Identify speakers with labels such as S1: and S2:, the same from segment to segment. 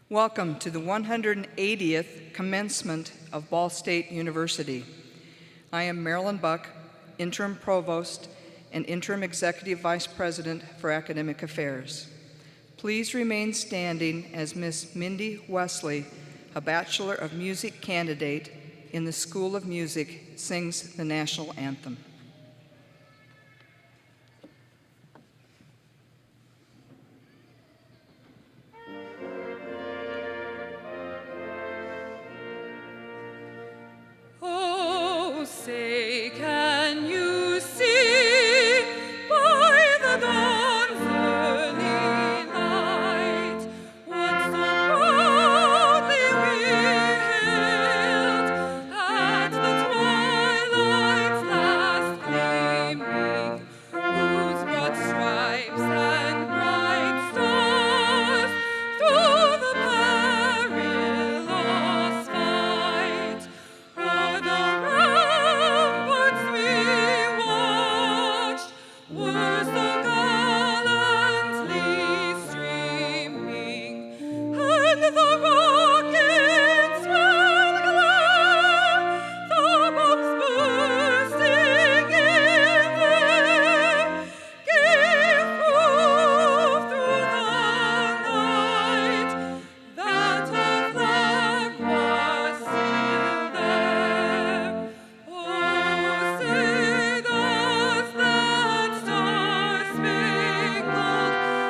S1: Welcome to the 180th Commencement of Ball State University. I am Marilyn Buck, Interim Provost and Interim Executive Vice President for Academic Affairs. Please remain standing as Miss Mindy Wesley, a Bachelor of Music candidate in the School of Music, sings the national anthem.
S2: Say, can you see by the dawn's early light what so proudly we hailed at the twilight's last gleaming, whose broad stripes and bright stars through the perilous fight o'er the were so gallantly streaming, and the rockets ran glare, the bombs bursting in there, gave proof through the night that our flag was still there. Oh, say does that star-spangled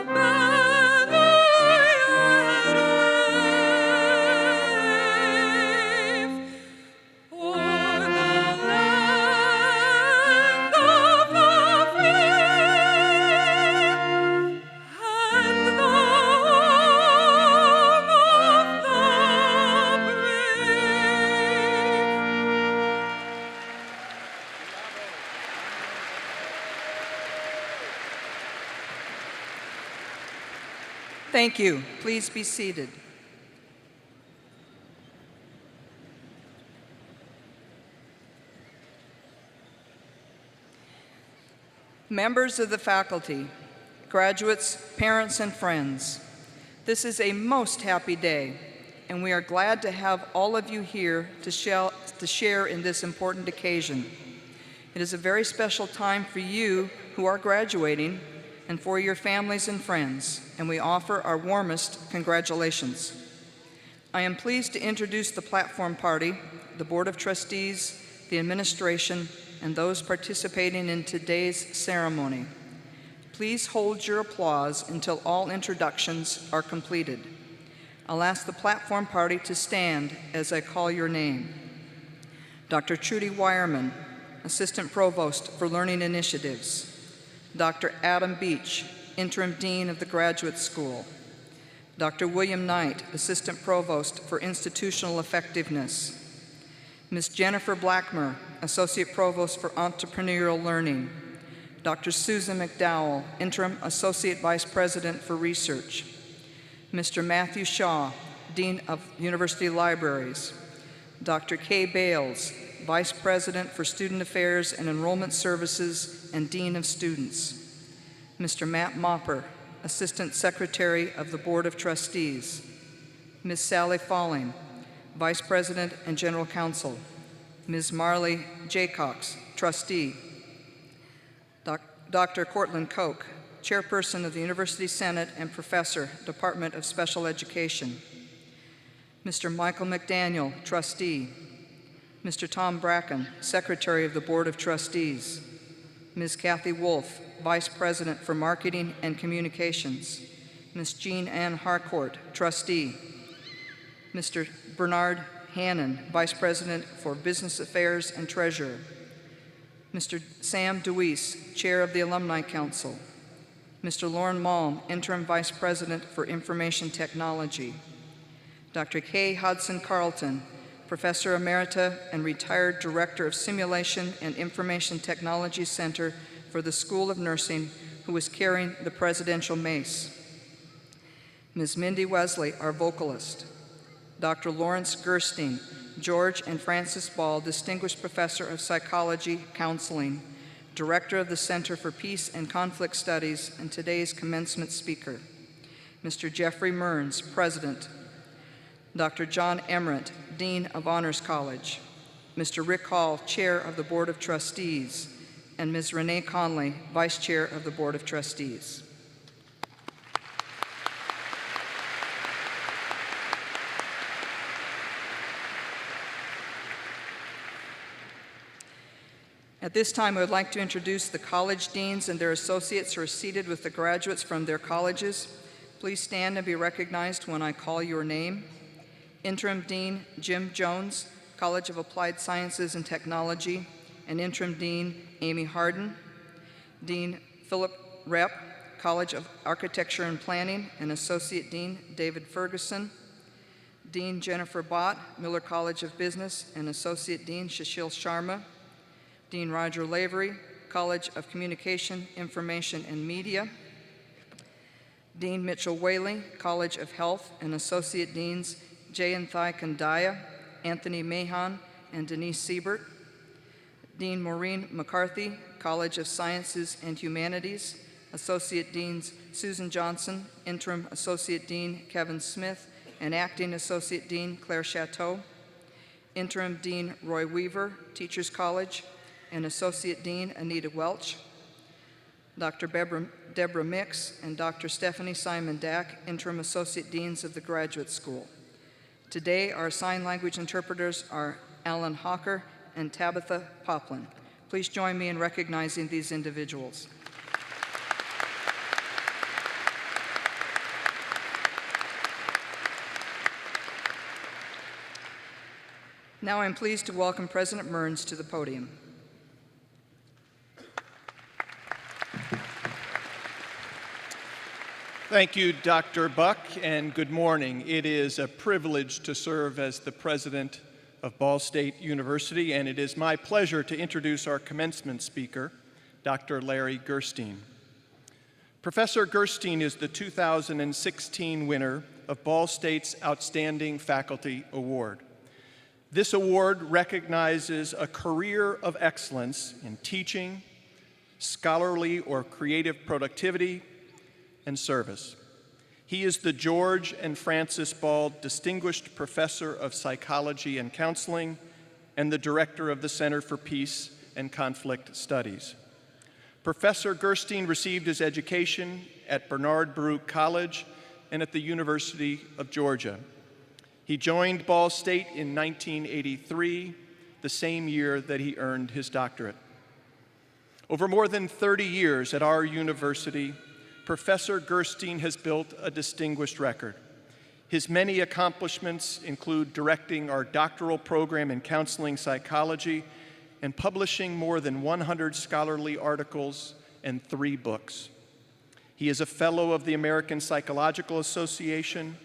S2: banner yet wave o'er the land of the free and the home of the brave?
S1: Thank you. Please be seated. Members of the faculty, graduates, parents, and friends, this is a most happy day, and we are glad to have all of you here to share in this important occasion. It is a very special time for you who are graduating and for your families and friends, and we offer our warmest congratulations. I am pleased to introduce the platform party, the Board of Trustees, the administration, and those participating in today's ceremony. Please hold your applause until all introductions are completed. I'll ask the platform party to stand as I call your name. Dr. Trudy Wireman, Assistant Provost for Learning Initiatives. Dr. Adam Beach, Interim Dean of the Graduate School. Dr. William Knight, Assistant Provost for Institutional Effectiveness. Ms. Jennifer Blackmer, Associate Provost for Entrepreneurial Learning. Dr. Susan McDowell, Interim Associate Vice President for Research. Mr. Matthew Shaw, Dean of University Libraries. Dr. Kay Bales, Vice President for Student Affairs and Enrollment Services and Dean of Students. Mr. Matt Mopper, Assistant Secretary of the Board of Trustees. Ms. Sally Falling, Vice President and General Counsel. Ms. Marley Jaycox, Trustee. Dr. Cortland Koch, Chairperson of the University Senate and Professor, Department of Special Education. Mr. Michael McDaniel, Trustee. Mr. Tom Bracken, Secretary of the Board of Trustees. Ms. Kathy Wolf, Vice President for Marketing and Communications. Ms. Jean Ann Harcourt, Trustee. Mr. Bernard Hannon, Vice President for Business Affairs and Treasurer. Mr. Sam DeWeese, Chair of the Alumni Council. Mr. Lauren Malm, Interim Vice President for Information Technology. Dr. Kay Hudson Carlton, Professor Emerita and retired Director of Simulation and Information Technology Center for the School of Nursing, who is carrying the Presidential Mace. Ms. Mindy Wesley, our vocalist. Dr. Lawrence Gerstein, George and Francis Ball Distinguished Professor of Psychology, Counseling, Director of the Center for Peace and Conflict Studies, and today's commencement speaker. Mr. Jeffrey Mearns, President. Dr. John Emmerich, Dean of Honors College, Mr. Rick Hall, Chair of the Board of Trustees, and Ms. Renee Conley, Vice Chair of the Board of Trustees. At this time, I would like to introduce the college deans and their associates who are seated with the graduates from their colleges. Please stand and be recognized when I call your name. Interim Dean Jim Jones, College of Applied Sciences and Technology, and Interim Dean Amy Harden. Dean Philip Repp, College of Architecture and Planning, and Associate Dean David Ferguson. Dean Jennifer Bott, Miller College of Business, and Associate Dean Shashil Sharma. Dean Roger Lavery, College of Communication, Information, and Media. Dean Mitchell Whaley, College of Health, and Associate Deans Jayanthai Kandaya, Anthony Mahan, and Denise Siebert. Dean Maureen McCarthy, College of Sciences and Humanities, Associate Deans Susan Johnson, Interim Associate Dean Kevin Smith, and Acting Associate Dean Claire Chateau. Interim Dean Roy Weaver, Teachers College, and Associate Dean Anita Welch. Dr. Deborah Mix and Dr. Stephanie Simon Dack, Interim Associate Deans of the Graduate School. Today, our sign language interpreters are Alan Hawker and Tabitha Poplin. Please join me in recognizing these individuals. Now I'm pleased to welcome President Mearns to the podium.
S3: Thank you, Dr. Buck, and good morning. It is a privilege to serve as the president of Ball State University, and it is my pleasure to introduce our commencement speaker, Dr. Larry Gerstein. Professor Gerstein is the 2016 winner of Ball State's Outstanding Faculty Award. This award recognizes a career of excellence in teaching, scholarly or creative productivity, and service. He is the George and Frances Ball Distinguished Professor of Psychology and Counseling and the Director of the Center for Peace and Conflict Studies. Professor Gerstein received his education at Bernard Baruch College and at the University of Georgia. He joined Ball State in 1983, the same year that he earned his doctorate. Over more than 30 years at our university, Professor Gerstein has built a distinguished record. His many accomplishments include directing our doctoral program in counseling psychology and publishing more than 100 scholarly articles and 3 books. He is a fellow of the American Psychological Association,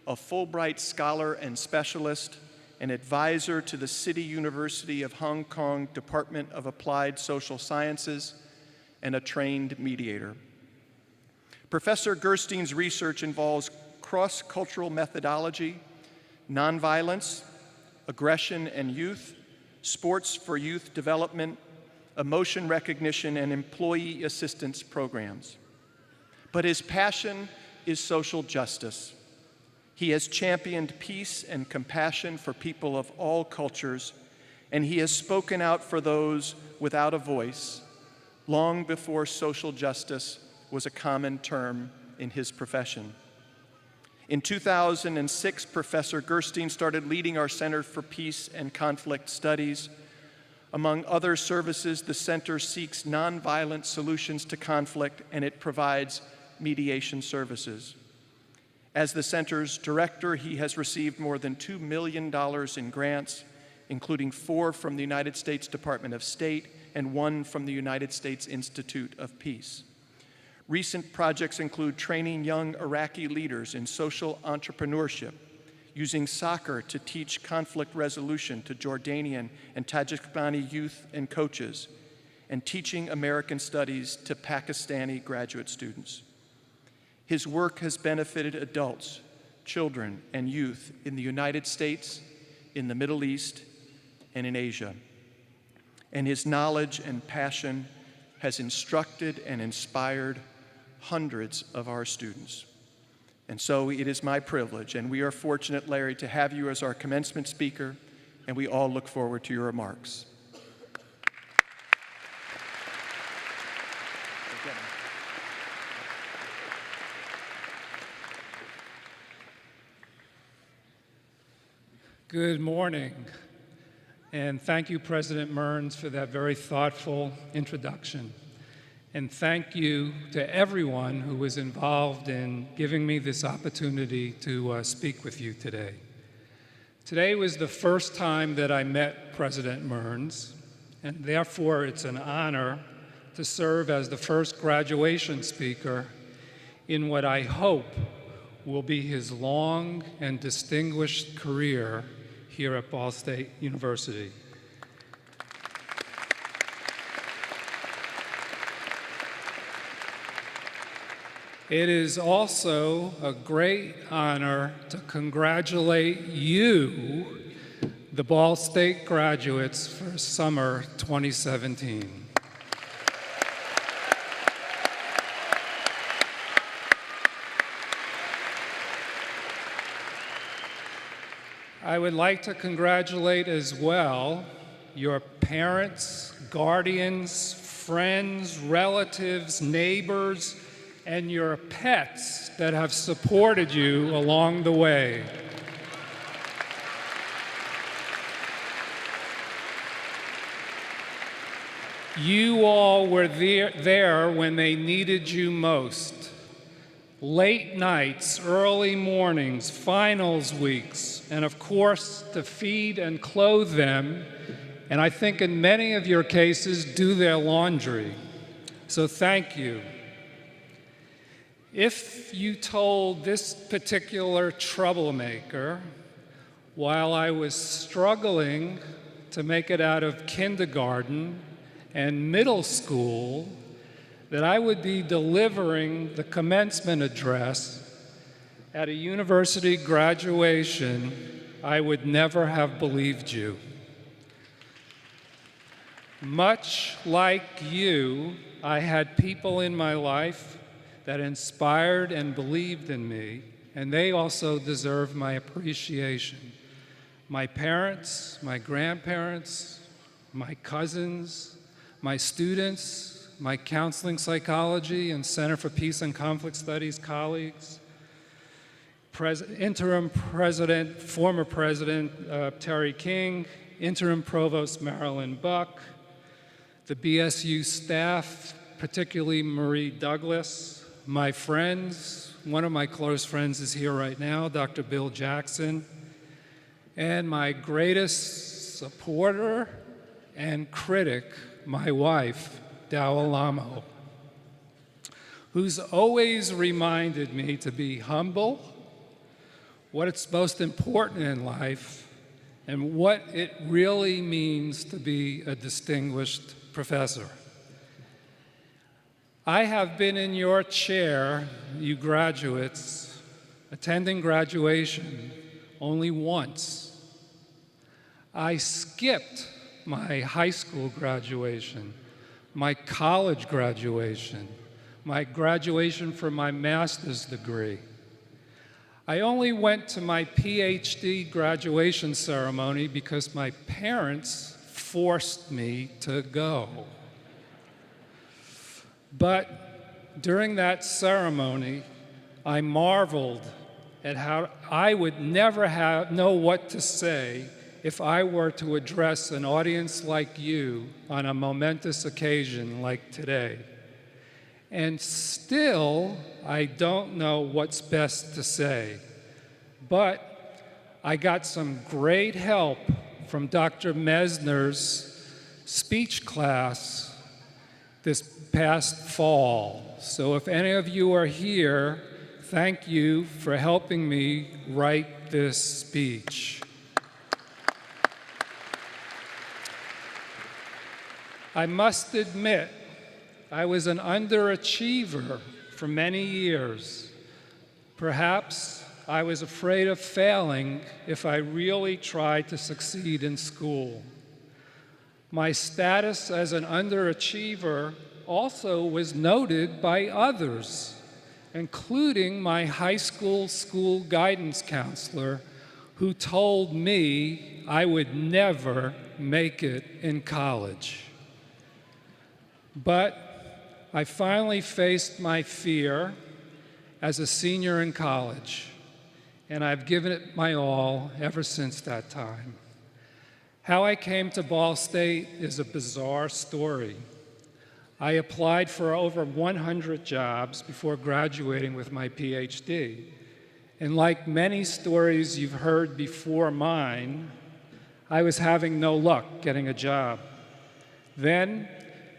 S3: a Fulbright scholar and specialist, an advisor to the City University of Hong Kong Department of Applied Social Sciences, and a trained mediator. Professor Gerstein's research involves cross-cultural methodology, nonviolence, aggression and youth, sports for youth development, emotion recognition, and employee assistance programs. But his passion is social justice. He has championed peace and compassion for people of all cultures, and he has spoken out for those without a voice long before social justice was a common term in his profession. In 2006, Professor Gerstein started leading our Center for Peace and Conflict Studies. Among other services, the center seeks nonviolent solutions to conflict, and it provides mediation services. As the center's director, he has received more than $2 million in grants, including 4 from the United States Department of State and 1 from the United States Institute of Peace. Recent projects include training young Iraqi leaders in social entrepreneurship, using soccer to teach conflict resolution to Jordanian and Tajikistani youth and coaches, and teaching American studies to Pakistani graduate students. His work has benefited adults, children, and youth in the United States, in the Middle East, and in Asia. And his knowledge and passion has instructed and inspired hundreds of our students. And so it is my privilege, and we are fortunate, Larry, to have you as our commencement speaker, and we all look forward to your remarks.
S4: Good morning, and thank you, President Mearns, for that very thoughtful introduction. And thank you to everyone who was involved in giving me this opportunity to speak with you today. Today was the first time that I met President Mearns, and therefore it's an honor to serve as the first graduation speaker in what I hope will be his long and distinguished career here at Ball State University. It is also a great honor to congratulate you, the Ball State graduates, for summer 2017. I would like to congratulate as well your parents, guardians, friends, relatives, neighbors, and your pets that have supported you along the way. You all were there when they needed you most. Late nights, early mornings, finals weeks, and of course, to feed and clothe them, and I think in many of your cases, do their laundry. So thank you. If you told this particular troublemaker, while I was struggling to make it out of kindergarten and middle school, that I would be delivering the commencement address at a university graduation, I would never have believed you. Much like you, I had people in my life that inspired and believed in me, and they also deserve my appreciation. My parents, my grandparents, my cousins, my students, my counseling psychology and Center for Peace and Conflict Studies colleagues, interim president, former president Terry King, interim provost Marilyn Buck, the BSU staff, particularly Marie Douglas, my friends, one of my close friends is here right now, Dr. Bill Jackson, and my greatest supporter and critic, my wife, Dow Alamo, who's always reminded me to be humble, what it's most important in life, and what it really means to be a distinguished professor. I have been in your chair, you graduates, attending graduation only once. I skipped my high school graduation, my college graduation, my graduation for my master's degree. I only went to my PhD graduation ceremony because my parents forced me to go. But during that ceremony, I marveled at how I would never know what to say if I were to address an audience like you on a momentous occasion like today. And still, I don't know what's best to say. But I got some great help from Dr. Mesner's speech class this past fall. So if any of you are here, thank you for helping me write this speech. I must admit, I was an underachiever for many years. Perhaps I was afraid of failing if I really tried to succeed in school. My status as an underachiever also was noted by others, including my high school guidance counselor, who told me I would never make it in college. But I finally faced my fear as a senior in college, and I've given it my all ever since that time. How I came to Ball State is a bizarre story. I applied for over 100 jobs before graduating with my PhD. And like many stories you've heard before mine, I was having no luck getting a job. Then,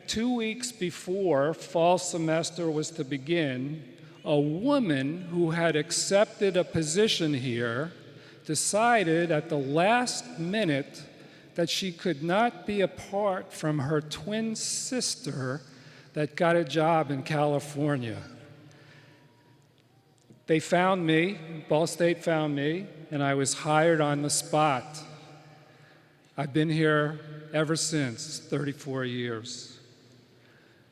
S4: 2 weeks before fall semester was to begin, a woman who had accepted a position here decided at the last minute that she could not be apart from her twin sister that got a job in California. They found me, Ball State found me, and I was hired on the spot. I've been here ever since, 34 years.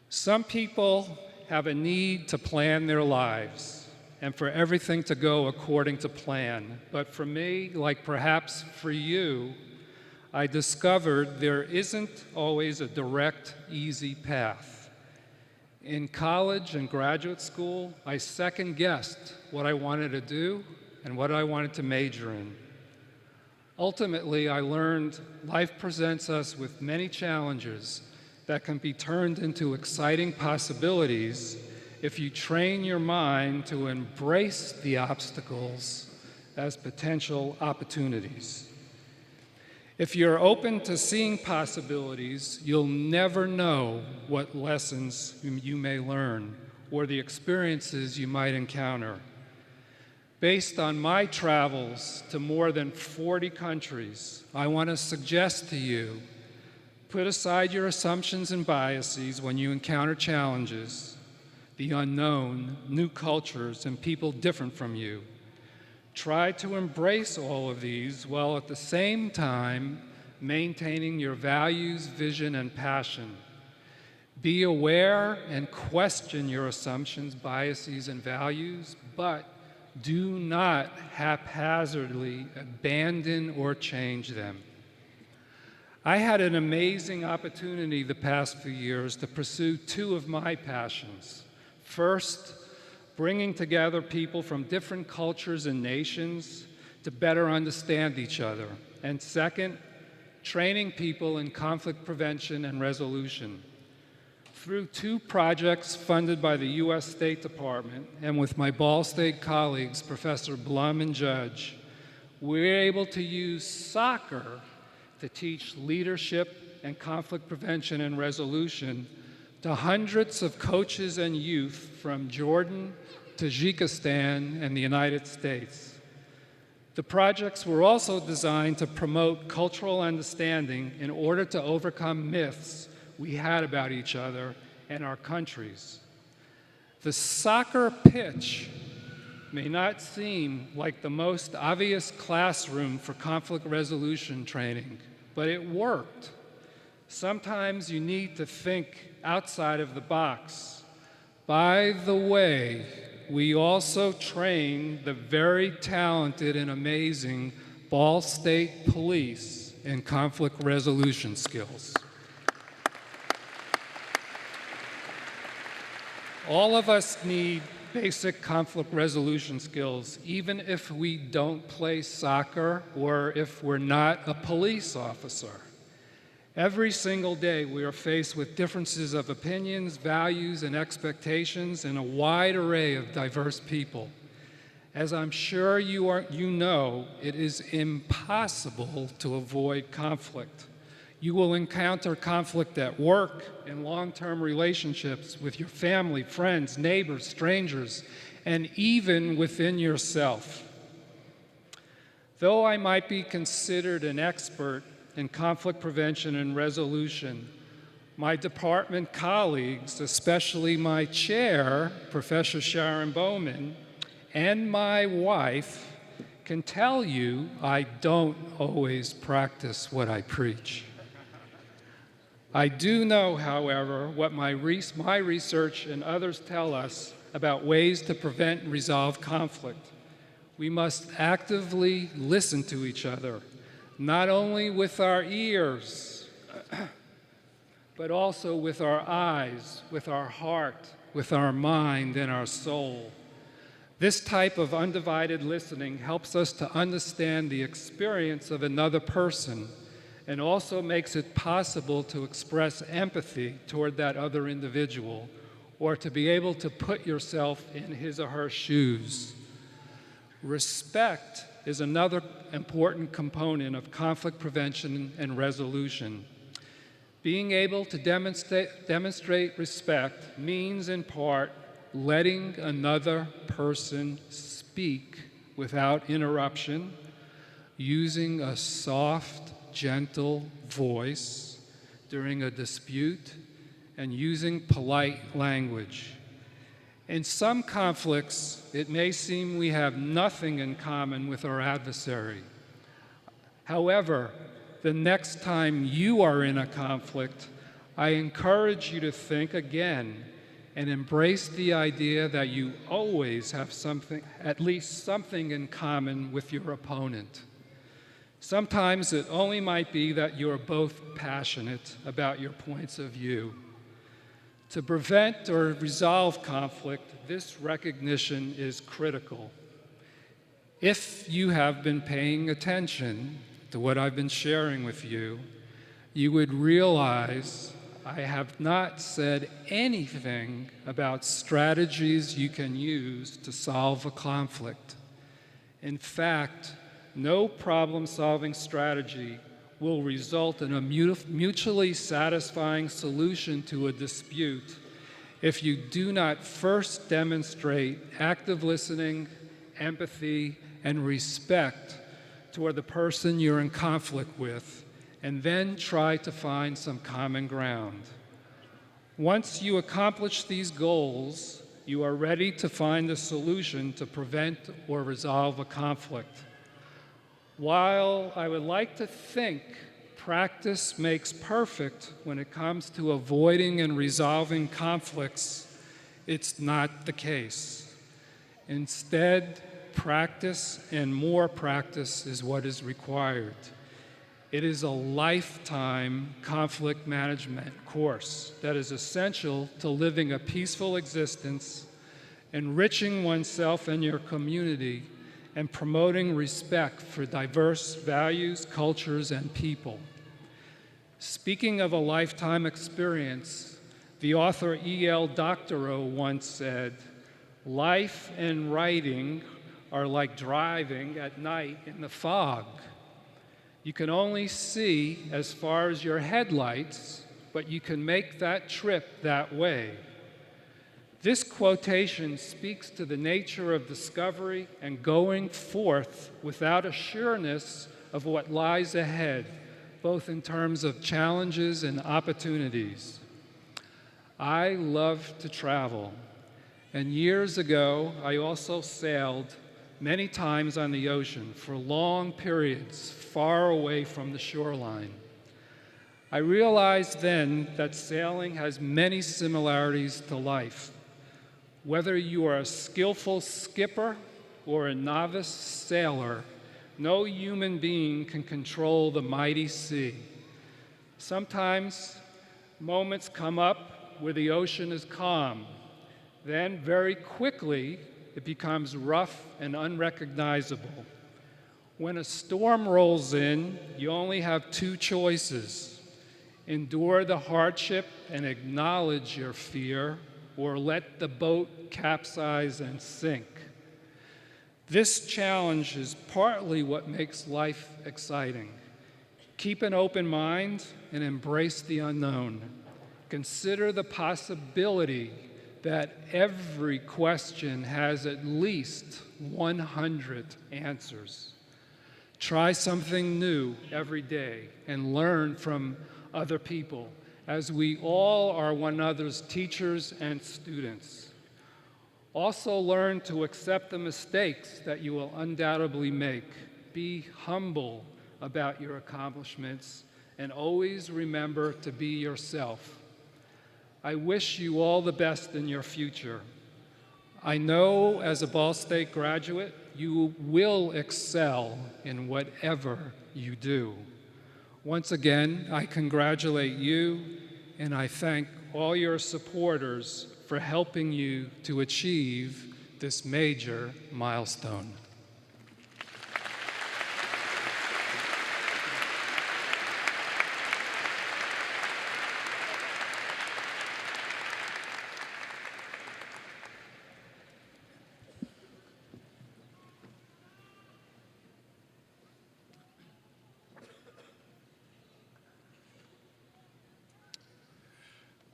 S4: Some people have a need to plan their lives and for everything to go according to plan. But for me, like perhaps for you, I discovered there isn't always a direct, easy path. In college and graduate school, I second-guessed what I wanted to do and what I wanted to major in. Ultimately, I learned life presents us with many challenges that can be turned into exciting possibilities if you train your mind to embrace the obstacles as potential opportunities. If you're open to seeing possibilities, you'll never know what lessons you may learn or the experiences you might encounter. Based on my travels to more than 40 countries, I want to suggest to you, put aside your assumptions and biases when you encounter challenges, the unknown, new cultures, and people different from you. Try to embrace all of these while at the same time maintaining your values, vision, and passion. Be aware and question your assumptions, biases, and values, but do not haphazardly abandon or change them. I had an amazing opportunity the past few years to pursue two of my passions. First, bringing together people from different cultures and nations to better understand each other. And second, training people in conflict prevention and resolution. Through two projects funded by the U.S. State Department and with my Ball State colleagues, Professor Blum and Judge, we're able to use soccer to teach leadership and conflict prevention and resolution to hundreds of coaches and youth from Jordan, Tajikistan, and the United States. The projects were also designed to promote cultural understanding in order to overcome myths we had about each other and our countries. The soccer pitch may not seem like the most obvious classroom for conflict resolution training, but it worked. Sometimes you need to think outside of the box. By the way, we also train the very talented and amazing Ball State Police in conflict resolution skills. All of us need basic conflict resolution skills, even if we don't play soccer or if we're not a police officer. Every single day, we are faced with differences of opinions, values, and expectations in a wide array of diverse people. As I'm sure you know, it is impossible to avoid conflict. You will encounter conflict at work, in long-term relationships with your family, friends, neighbors, strangers, and even within yourself. Though I might be considered an expert in conflict prevention and resolution, my department colleagues, especially my chair, Professor Sharon Bowman, and my wife can tell you I don't always practice what I preach. I do know, however, what my research and others tell us about ways to prevent and resolve conflict. We must actively listen to each other, not only with our ears, but also with our eyes, with our heart, with our mind, and our soul. This type of undivided listening helps us to understand the experience of another person and also makes it possible to express empathy toward that other individual or to be able to put yourself in his or her shoes. Respect is another important component of conflict prevention and resolution. Being able to demonstrate respect means, in part, letting another person speak without interruption, using a soft, gentle voice during a dispute, and using polite language. In some conflicts, it may seem we have nothing in common with our adversary. However, the next time you are in a conflict, I encourage you to think again and embrace the idea that you always have something, at least something in common with your opponent. Sometimes it only might be that you are both passionate about your points of view. To prevent or resolve conflict, this recognition is critical. If you have been paying attention to what I've been sharing with you, you would realize I have not said anything about strategies you can use to solve a conflict. In fact, no problem-solving strategy will result in a mutually satisfying solution to a dispute if you do not first demonstrate active listening, empathy, and respect toward the person you're in conflict with, and then try to find some common ground. Once you accomplish these goals, you are ready to find a solution to prevent or resolve a conflict. While I would like to think practice makes perfect when it comes to avoiding and resolving conflicts, it's not the case. Instead, practice and more practice is what is required. It is a lifetime conflict management course that is essential to living a peaceful existence, enriching oneself and your community, and promoting respect for diverse values, cultures, and people. Speaking of a lifetime experience, the author E.L. Doctoral once said, "Life and writing are like driving at night in the fog. You can only see as far as your headlights, but you can make that trip that way." This quotation speaks to the nature of discovery and going forth without a sureness of what lies ahead, both in terms of challenges and opportunities. I love to travel, and years ago, I also sailed many times on the ocean for long periods far away from the shoreline. I realized then that sailing has many similarities to life. Whether you are a skillful skipper or a novice sailor, no human being can control the mighty sea. Sometimes moments come up where the ocean is calm. Then very quickly, it becomes rough and unrecognizable. When a storm rolls in, you only have two choices: endure the hardship and acknowledge your fear, or let the boat capsize and sink. This challenge is partly what makes life exciting. Keep an open mind and embrace the unknown. Consider the possibility that every question has at least 100 answers. Try something new every day and learn from other people, as we all are one another's teachers and students. Also learn to accept the mistakes that you will undoubtedly make. Be humble about your accomplishments and always remember to be yourself. I wish you all the best in your future. I know as a Ball State graduate, you will excel in whatever you do. Once again, I congratulate you, and I thank all your supporters for helping you to achieve this major milestone.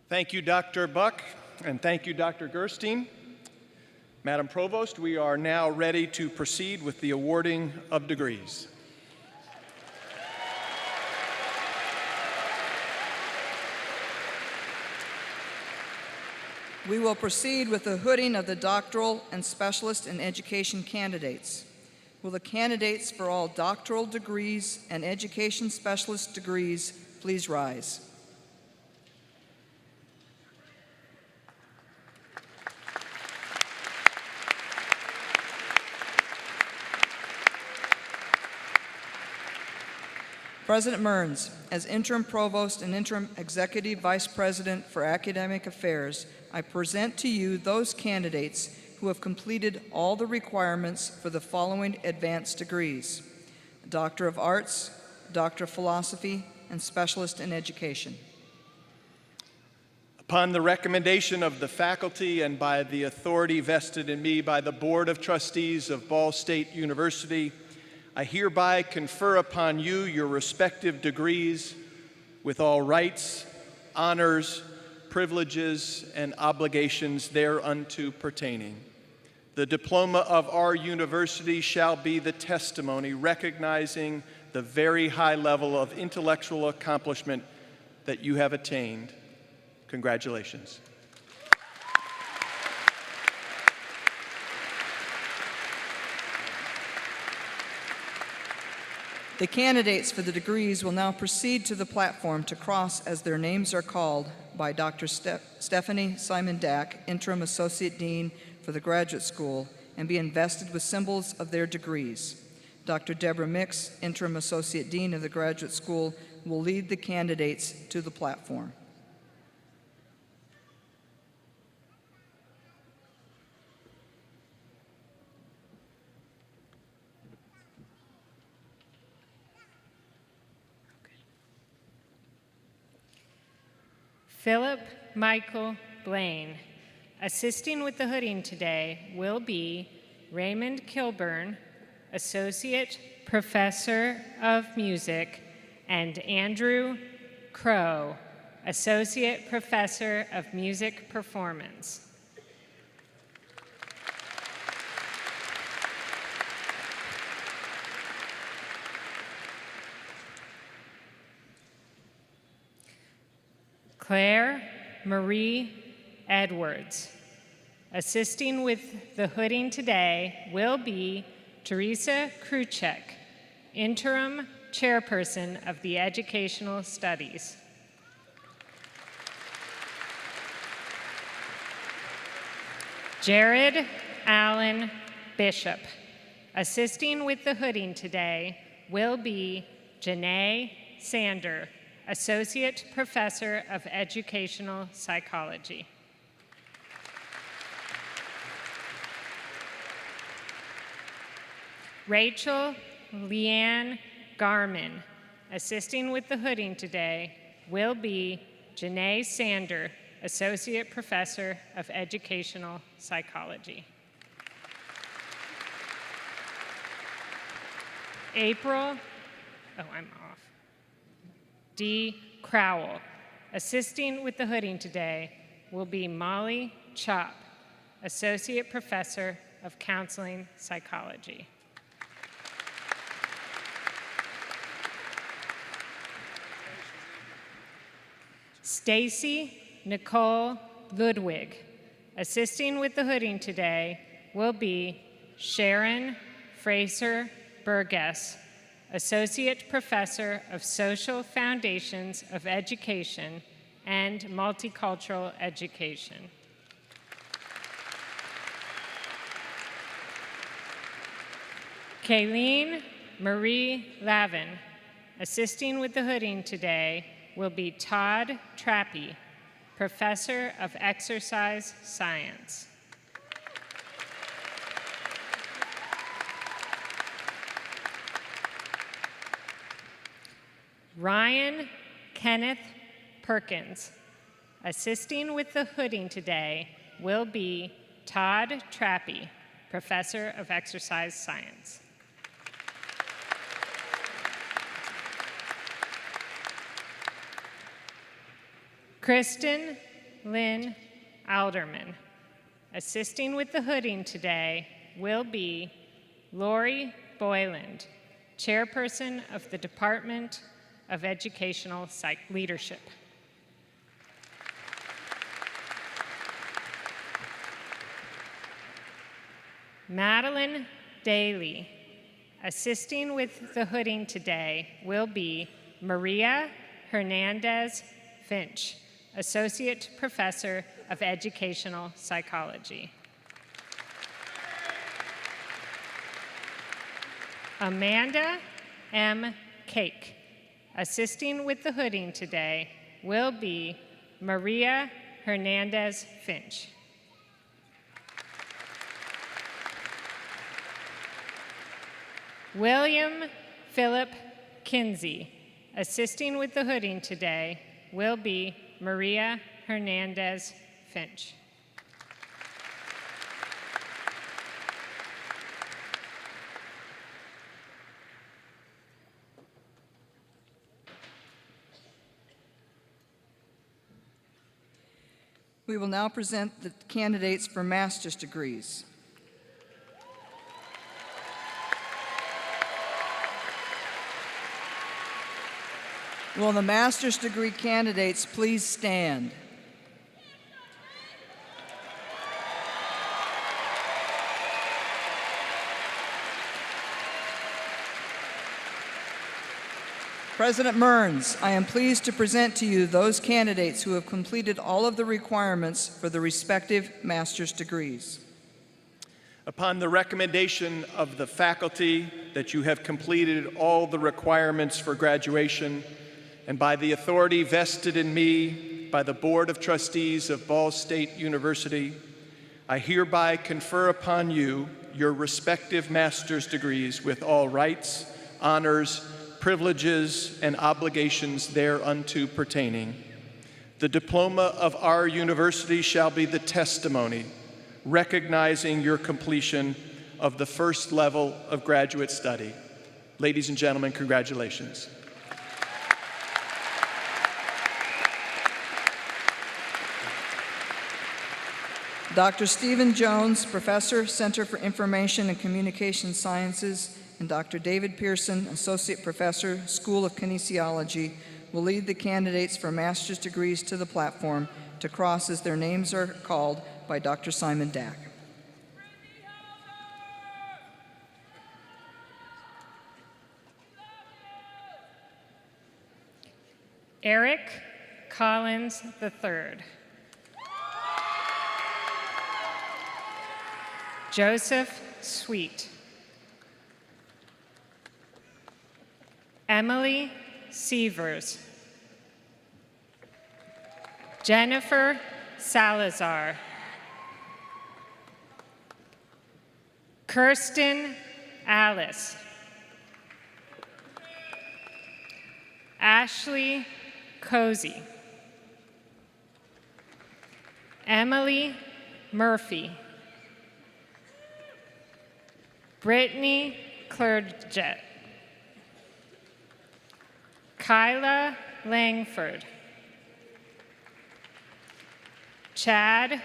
S3: Thank you, Dr. Buck, and thank you, Dr. Gerstein. Madam Provost, we are now ready to proceed with the awarding of degrees.
S1: We will proceed with the hooding of the doctoral and specialist in education candidates. Will the candidates for all doctoral degrees and education specialist degrees please rise? President Mearns, as Interim Provost and Interim Executive Vice President for Academic Affairs, I present to you those candidates who have completed all the requirements for the following advanced degrees: Doctor of Arts, Doctor of Philosophy, and Specialist in Education.
S3: Upon the recommendation of the faculty and by the authority vested in me by the Board of Trustees of Ball State University, I hereby confer upon you your respective degrees with all rights, honors, privileges, and obligations thereunto pertaining. The diploma of our university shall be the testimony recognizing the very high level of intellectual accomplishment that you have attained. Congratulations.
S1: The candidates for the degrees will now proceed to the platform to cross as their names are called by Dr. Stephanie Simon Dack, Interim Associate Dean for the Graduate School, and be invested with symbols of their degrees. Dr. Deborah Mix, Interim Associate Dean of the Graduate School, will lead the candidates to the platform.
S5: Philip Michael Blaine. Assisting with the hooding today will be Raymond Kilburn, Associate Professor of Music, and Andrew Crow, Associate Professor of Music Performance. Claire Marie Edwards. Assisting with the hooding today will be Teresa Kruchek, Interim Chairperson of the Educational Studies. Jared Allen Bishop. Assisting with the hooding today will be Janae Sander, Associate Professor of Educational Psychology. Rachel Leanne Garman. Assisting with the hooding today will be Janae Sander, Associate Professor of Educational Psychology. I'm off. D. Crowell. Assisting with the hooding today will be Molly Chop, Associate Professor of Counseling Psychology. Stacy Nicole Ludwig. Assisting with the hooding today will be Sharon Fraser Burgess, Associate Professor of Social Foundations of Education and Multicultural Education. Kayleen Marie Lavin. Assisting with the hooding today will be Todd Trappy, Professor of Exercise Science. Ryan Kenneth Perkins. Assisting with the hooding today will be Todd Trappy, Professor of Exercise Science. Kristen Lynn Alderman. Assisting with the hooding today will be Lori Boyland, Chairperson of the Department of Educational Leadership. Madeline Daly. Assisting with the hooding today will be Maria Hernandez Finch, Associate Professor of Educational Psychology. Amanda M. Cake. Assisting with the hooding today will be Maria Hernandez Finch. William Philip Kinsey. Assisting with the hooding today will be Maria Hernandez Finch.
S1: We will now present the candidates for master's degrees. Will the master's degree candidates please stand? President Mearns, I am pleased to present to you those candidates who have completed all of the requirements for the respective master's degrees.
S3: Upon the recommendation of the faculty that you have completed all the requirements for graduation, and by the authority vested in me by the Board of Trustees of Ball State University, I hereby confer upon you your respective master's degrees with all rights, honors, privileges, and obligations thereunto pertaining. The diploma of our university shall be the testimony recognizing your completion of the first level of graduate study. Ladies and gentlemen, congratulations.
S1: Dr. Stephen Jones, Professor, Center for Information and Communication Sciences, and Dr. David Pearson, Associate Professor, School of Kinesiology, will lead the candidates for master's degrees to the platform to cross as their names are called by Dr. Simon Dack.
S5: Eric Collins III. Joseph Sweet. Emily Sievers. Jennifer Salazar. Kirsten Alice. Ashley Cozy. Emily Murphy. Brittany Clerget. Kyla Langford. Chad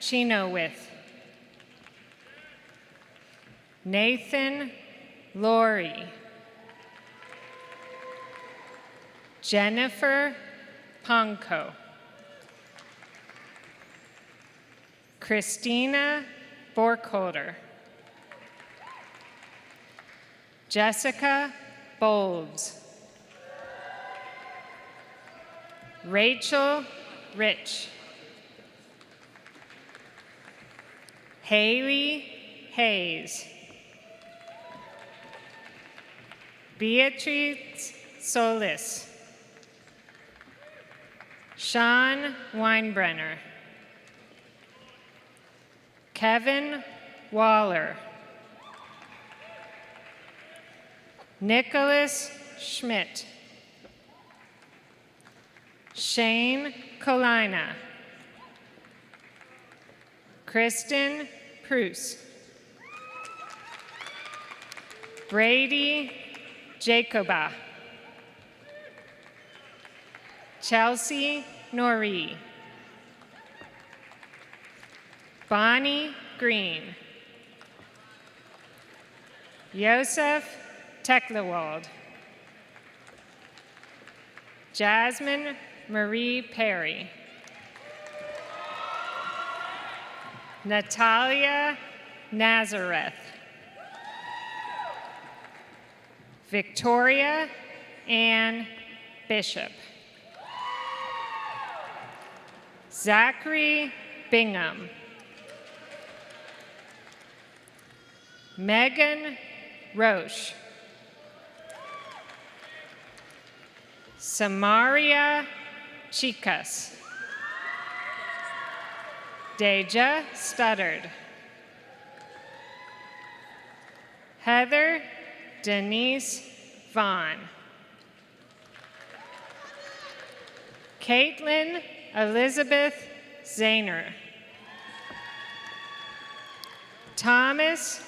S5: Chenoweth. Nathan Laurie. Jennifer Ponko. Christina Borkholder. Jessica Bolds. Rachel Rich. Haley Hayes. Beatrice Solis. Sean Weinbrenner. Kevin Waller. Nicholas Schmidt. Shane Colina. Kristen Prus. Brady Jacoba. Chelsea Norrie. Bonnie Green. Yosef Teklewald. Jasmine Marie Perry. Natalia Nazareth. Victoria Ann Bishop. Zachary Bingham. Megan Roche. Samaria Chicas. Deja Studdard. Heather Denise Vaughn. Caitlin Elizabeth Zahner. Thomas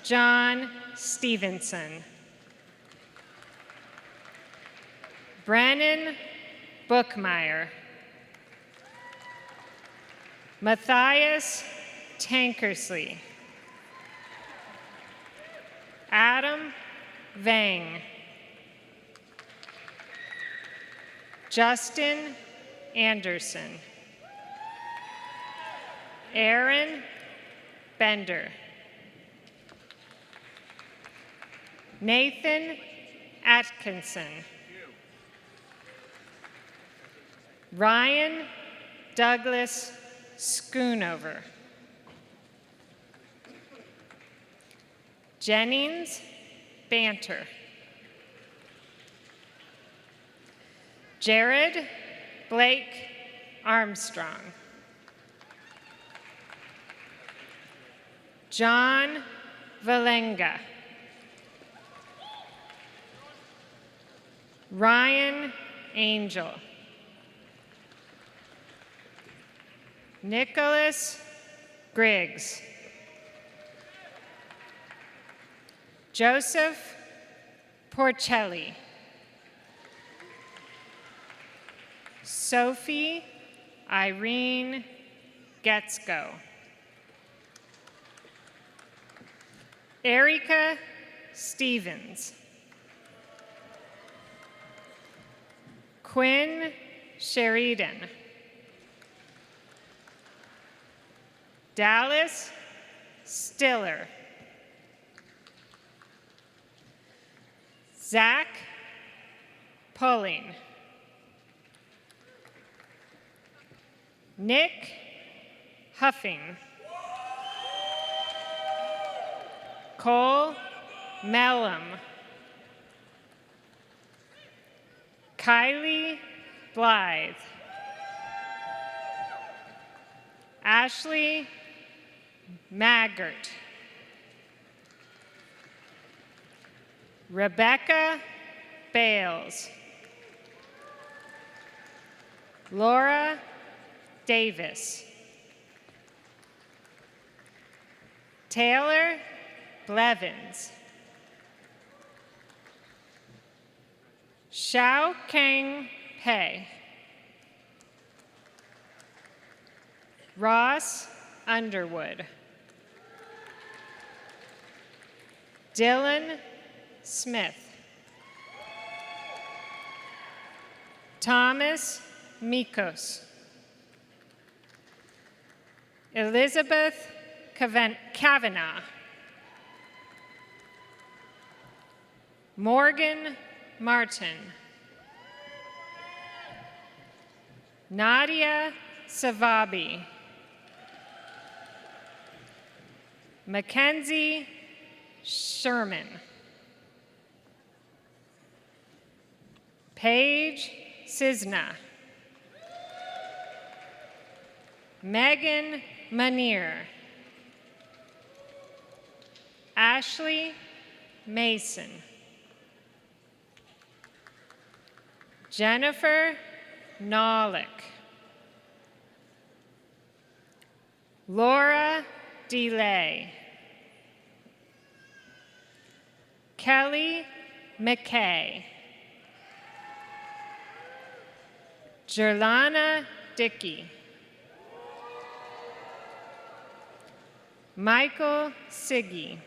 S5: John Stevenson. Brennan Bookmeyer. Matthias Tankersley. Adam Vang. Justin Anderson. Aaron Bender. Nathan Atkinson. Ryan Douglas Schoonover. Jennings Banter. Jared Blake Armstrong. John Valenga. Ryan Angel. Nicholas Griggs. Joseph Porcelli. Sophie Irene Getsko. Erica Stevens. Quinn Sheridan. Dallas Stiller. Zach Pulling. Nick Huffing. Cole Mellum. Kylie Blythe. Ashley Maggart. Rebecca Bales. Laura Davis. Taylor Blevins. Xiao Kang Pei. Ross Underwood. Dylan Smith. Thomas Mikos. Elizabeth Kavanaugh. Morgan Martin. Nadia Savabi. Mackenzie Sherman. Paige Cisna. Megan Manier. Ashley Mason. Jennifer Nolick. Laura DeLay. Kelly McKay. Jerlana Dickey. Michael Siggy.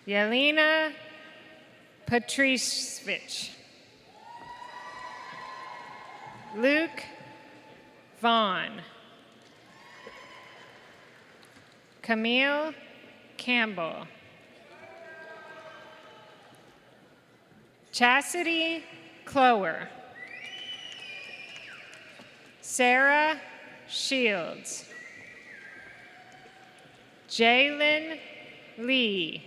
S5: Yelena Patricevich. Luke Vaughn. Camille Campbell. Chastity Clower. Sarah Shields. Jalen Lee.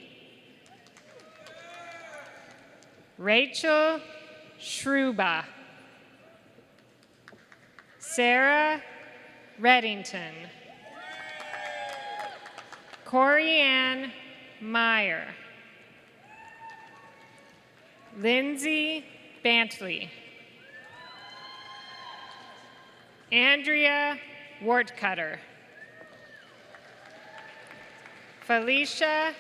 S5: Rachel Shruba. Sarah Reddington. Corey Ann Meyer. Lindsay Bantley. Andrea Wortcutter. Felicia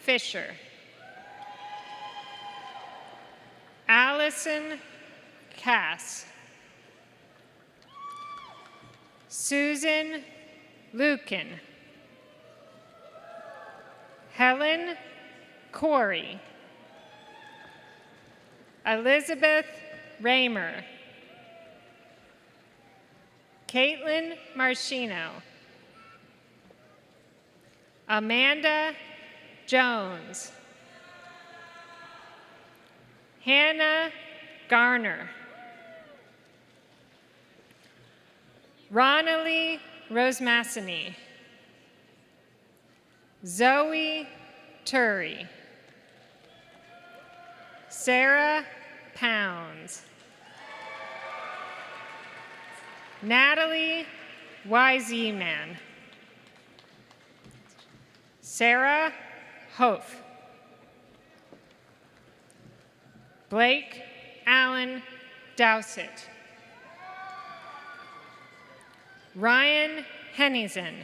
S5: Fisher. Allison Cass. Susan Lucan. Helen Corey. Elizabeth Raymer. Caitlin Marchino. Amanda Jones. Hannah Garner. Ronalie Rosemassany. Zoe Turry. Sarah Pounds. Natalie Wiseman. Sarah Hof. Blake Allen Dowsett. Ryan Hennison.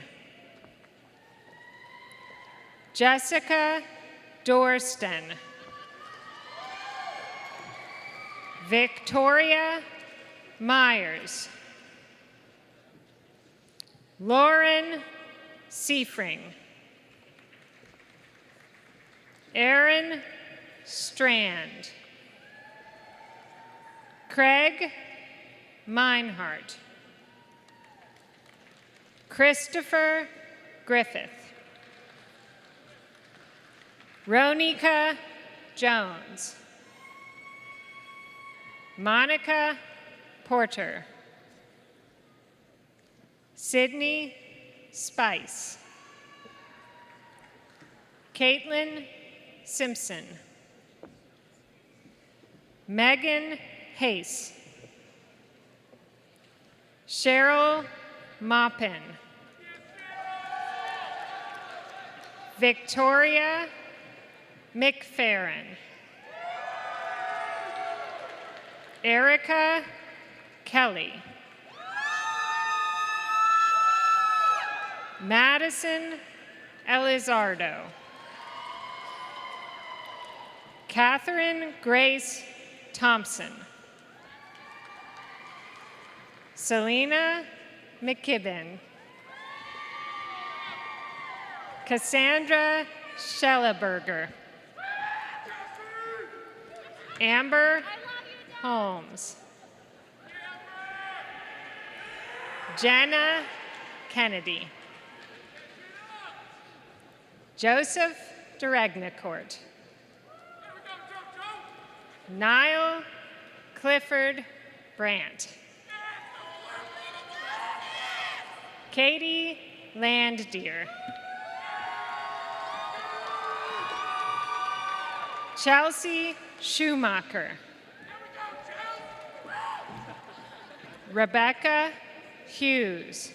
S5: Jessica Dorston. Victoria Myers. Lauren Seafring. Aaron Strand. Craig Meinhardt. Christopher Griffith. Ronika Jones. Monica Porter. Sydney Spice. Caitlin Simpson. Megan Hayes. Cheryl Maupin. Victoria McFerrin. Erica Kelly. Madison Elizardo. Catherine Grace Thompson. Selena McKibben. Cassandra Schelleberger. Amber Holmes. Jenna Kennedy. Joseph Deregnacourt. Niall Clifford Brandt. Katie Landdeer. Chelsea Schumacher. Rebecca Hughes.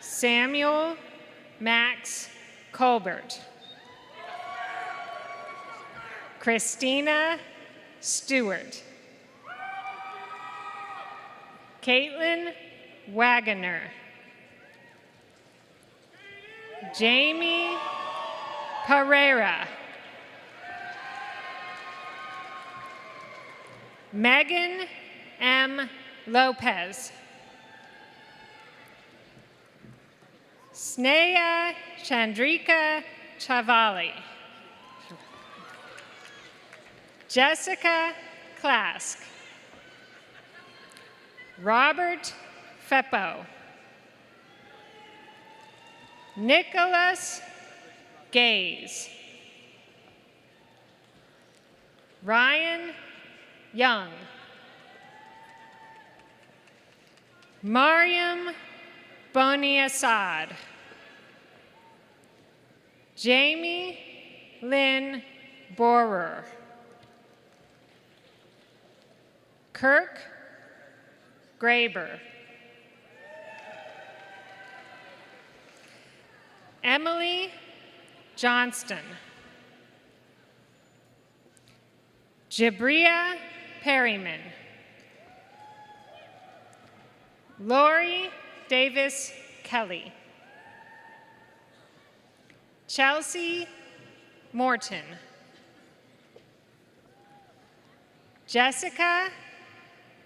S5: Samuel Max Colbert. Christina Stewart. Caitlin Wagoner. Jamie Pereira. Megan M. Lopez. Sneha Chandrika Chavali. Jessica Klask. Robert Feppo. Nicholas Gaze. Ryan Young. Mariam Boni Assad. Jamie Lynn Borer. Kirk Graber. Emily Johnston. Jabria Perryman. Lori Davis Kelly. Chelsea Morton. Jessica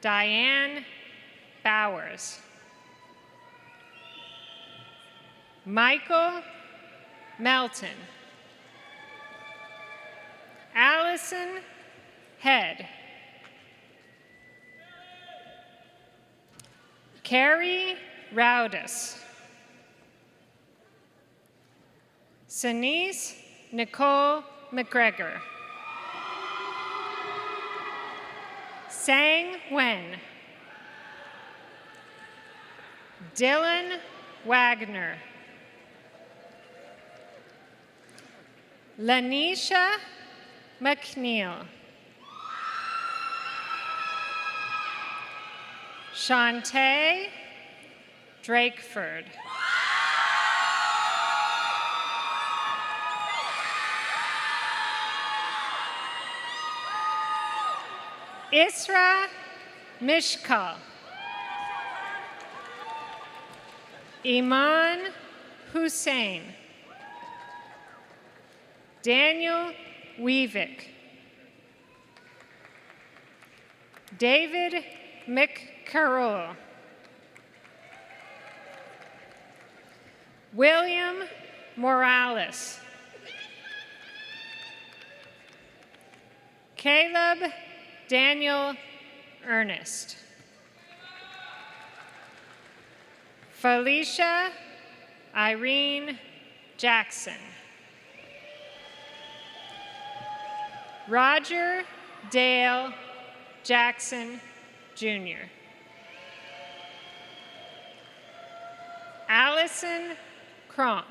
S5: Diane Bowers. Michael Melton. Allison Head. Carrie Rowdus. Sinise Nicole McGregor. Sang Wen. Dylan Wagner. Lanisha McNeil. Shantae Drakeford. Isra Mishkal. Iman Hussein. Daniel Weavick. David McCarroll. William Morales. Caleb Daniel Ernest. Felicia Irene Jackson. Roger Dale Jackson, Jr. Allison Kronk.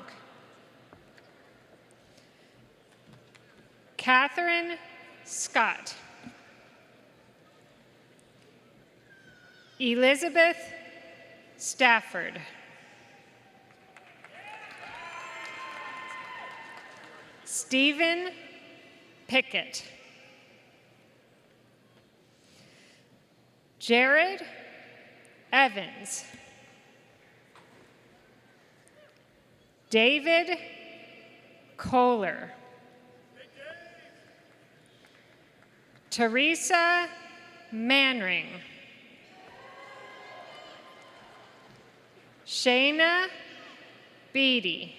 S5: Catherine Scott. Elizabeth Stafford. Stephen Pickett. Jared Evans. David Kohler. Teresa Manring. Shayna Beatty.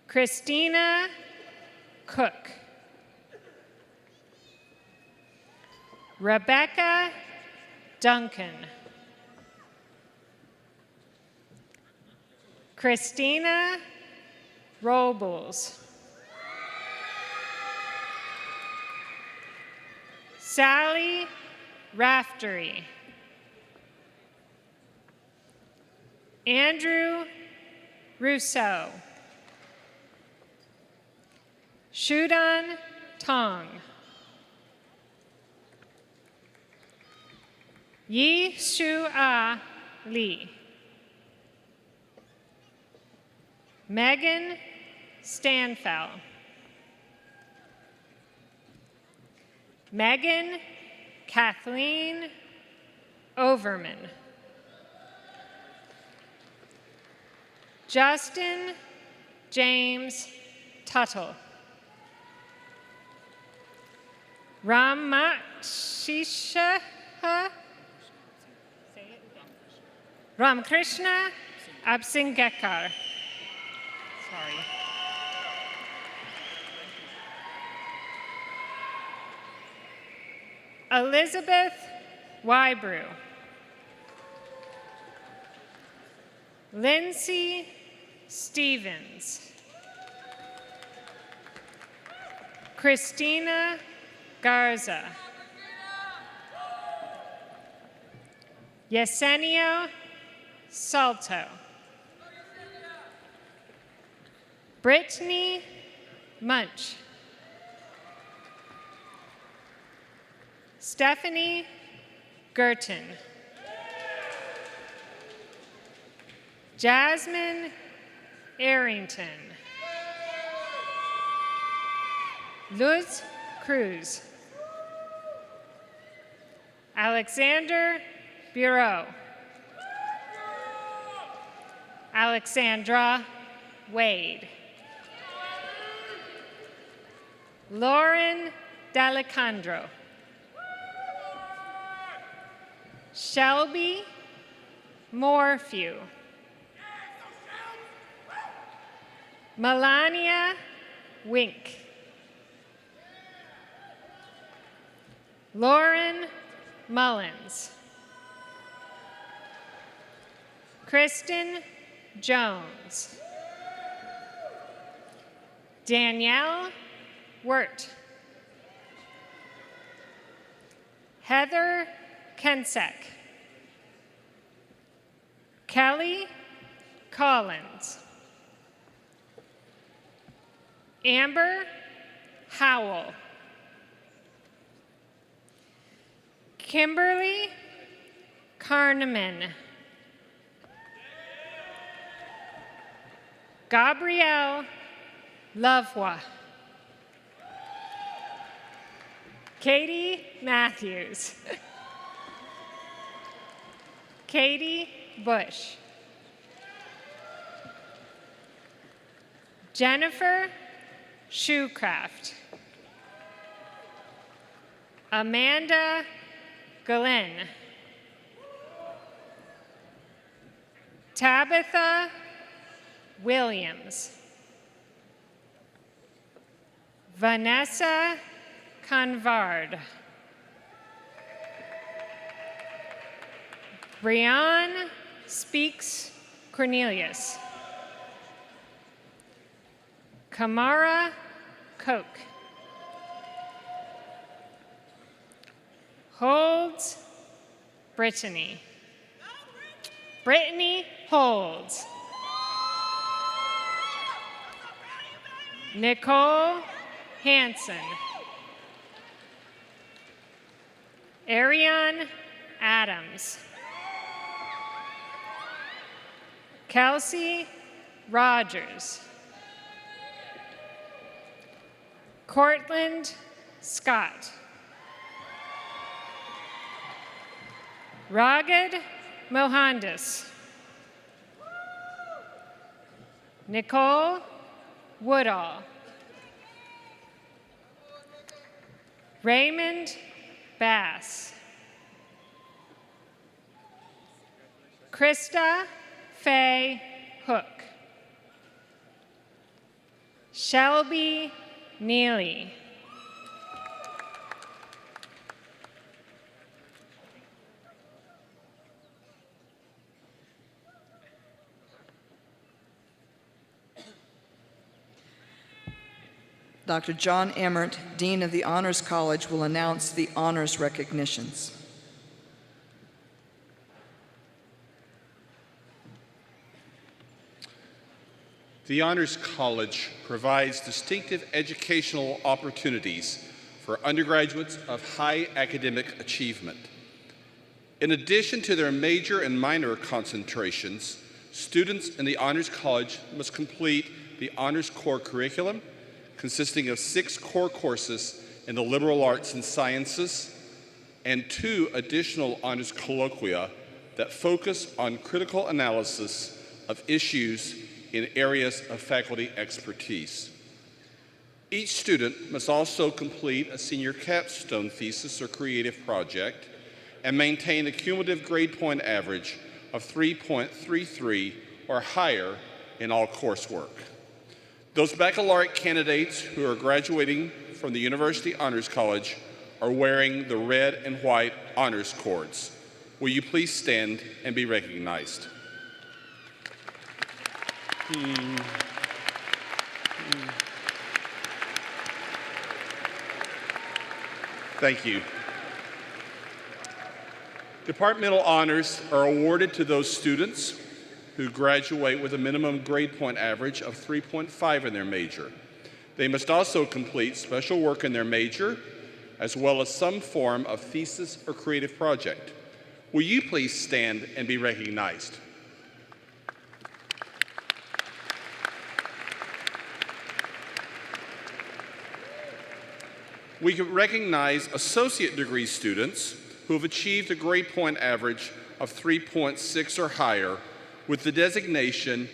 S5: Christina Cook. Rebecca Duncan. Christina Robles. Sally Raftery. Andrew Rousseau. Shudan Tong. Yi Shu Ah Lee. Megan Stanfell. Megan Kathleen Overman. Justin James Tuttle. Ramakshisa Ramkrishna Absingekar. Sorry. Elizabeth Wybrew. Lindsay Stevens. Christina Garza. Yesenia Salto. Brittany Munch. Stephanie Gerton. Jasmine Arrington. Luz Cruz. Alexander Bureau. Alexandra Wade. Lauren D'Alejandro. Shelby Morphew. Melania Wink. Lauren Mullins. Kristen Jones. Danielle Wirt. Heather Kensek. Kelly Collins. Amber Howell. Kimberly Carneman. Gabrielle Lovewa. Katie Matthews. Katie Bush. Jennifer Shoecraft. Amanda Glenn. Tabitha Williams. Vanessa Convard. Brianne Speaks Cornelius. Kamara Koch. Holds Brittany. Brittany Holds. Nicole Hansen. Ariane Adams. Kelsey Rogers. Cortland Scott. Ragad Mohandas. Nicole Woodall. Raymond Bass. Krista Faye Hook. Shelby Neely.
S1: Dr. John Emmert, Dean of the Honors College, will announce the honors recognitions.
S6: The Honors College provides distinctive educational opportunities for undergraduates of high academic achievement. In addition to their major and minor concentrations, students in the Honors College must complete the Honors Core curriculum, consisting of 6 core courses in the liberal arts and sciences, and 2 additional honors colloquia that focus on critical analysis of issues in areas of faculty expertise. Each student must also complete a senior capstone thesis or creative project and maintain a cumulative grade point average of 3.33 or higher in all coursework. Those baccalaureate candidates who are graduating from the University Honors College are wearing the red and white honors cords. Will you please stand and be recognized? Thank you. Departmental honors are awarded to those students who graduate with a minimum grade point average of 3.5 in their major. They must also complete special work in their major, as well as some form of thesis or creative project. Will you please stand and be recognized? We can recognize associate degree students who have achieved a grade point average of 3.6 or higher with the designation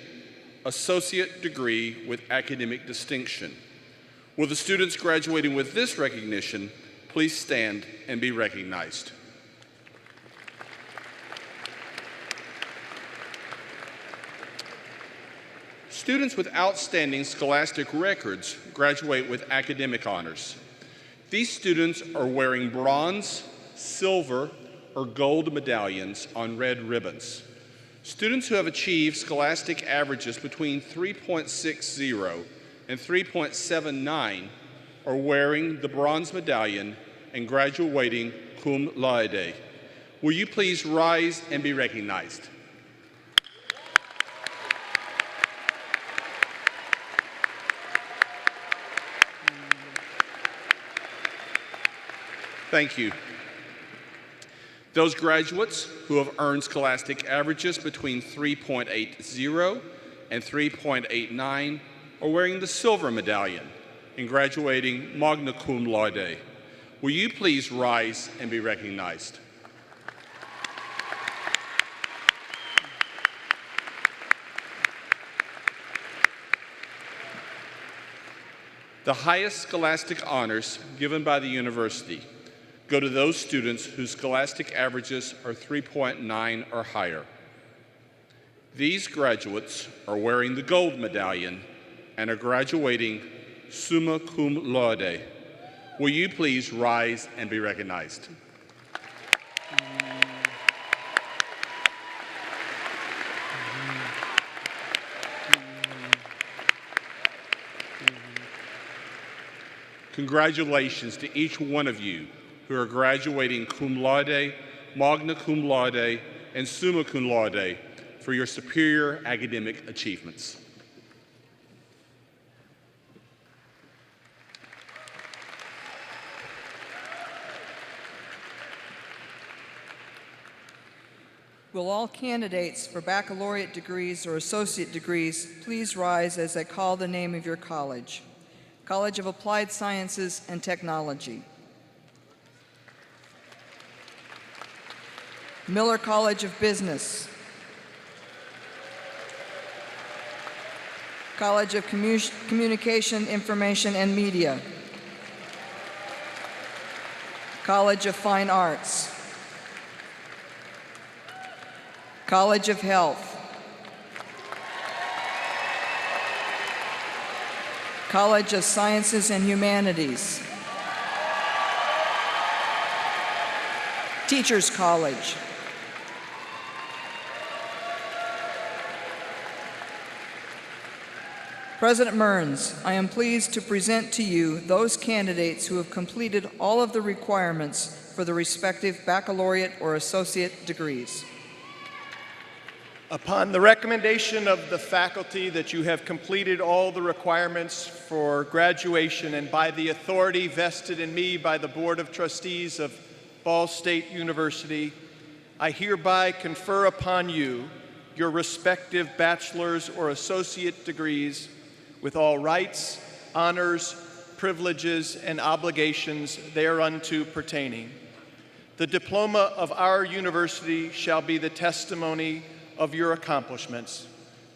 S6: Associate Degree with Academic Distinction. Will the students graduating with this recognition please stand and be recognized? Students with outstanding scholastic records graduate with academic honors. These students are wearing bronze, silver, or gold medallions on red ribbons. Students who have achieved scholastic averages between 3.60 and 3.79 are wearing the bronze medallion and graduating cum laude. Will you please rise and be recognized? Thank you. Those graduates who have earned scholastic averages between 3.80 and 3.89 are wearing the silver medallion and graduating magna cum laude. Will you please rise and be recognized? The highest scholastic honors given by the university go to those students whose scholastic averages are 3.9 or higher. These graduates are wearing the gold medallion and are graduating summa cum laude. Will you please rise and be recognized? Congratulations to each one of you who are graduating cum laude, magna cum laude, and summa cum laude for your superior academic achievements.
S1: Will all candidates for baccalaureate degrees or associate degrees please rise as I call the name of your college? College of Applied Sciences and Technology. Miller College of Business. College of Communication, Information, and Media. College of Fine Arts. College of Health. College of Sciences and Humanities. Teachers College. President Mearns, I am pleased to present to you those candidates who have completed all of the requirements for the respective baccalaureate or associate degrees.
S3: Upon the recommendation of the faculty that you have completed all the requirements for graduation and by the authority vested in me by the Board of Trustees of Ball State University, I hereby confer upon you your respective bachelor's or associate degrees with all rights, honors, privileges, and obligations thereunto pertaining. The diploma of our university shall be the testimony of your accomplishments.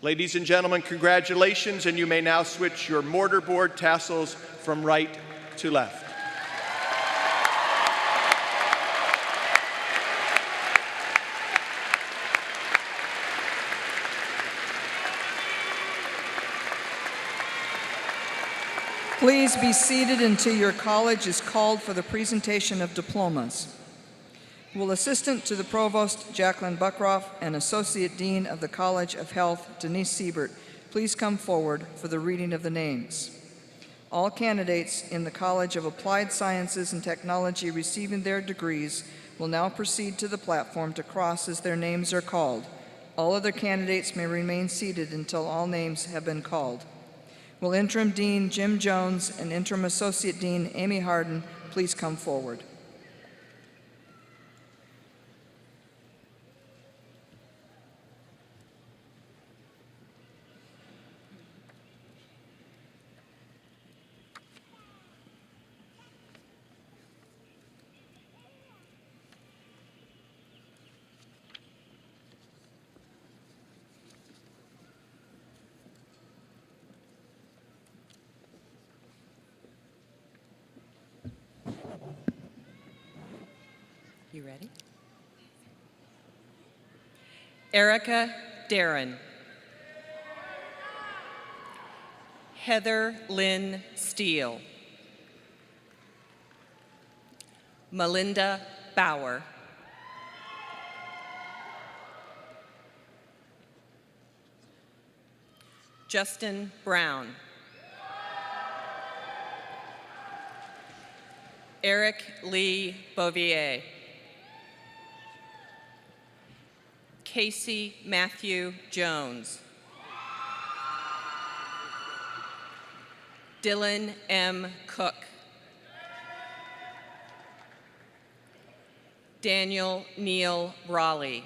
S3: Ladies and gentlemen, congratulations, and you may now switch your mortarboard tassels from right to left.
S1: Please be seated until your college is called for the presentation of diplomas. Will Assistant to the Provost, Jacqueline Buckroff, and Associate Dean of the College of Health, Denise Siebert, please come forward for the reading of the names. All candidates in the College of Applied Sciences and Technology receiving their degrees will now proceed to the platform to cross as their names are called. All other candidates may remain seated until all names have been called. Will Interim Dean Jim Jones and Interim Associate Dean Amy Harden please come forward?
S7: You ready? Erica Darren. Heather Lynn Steele. Melinda Bauer. Justin Brown. Eric Lee Bouvier. Casey Matthew Jones. Dylan M. Cook. Daniel Neal Raleigh.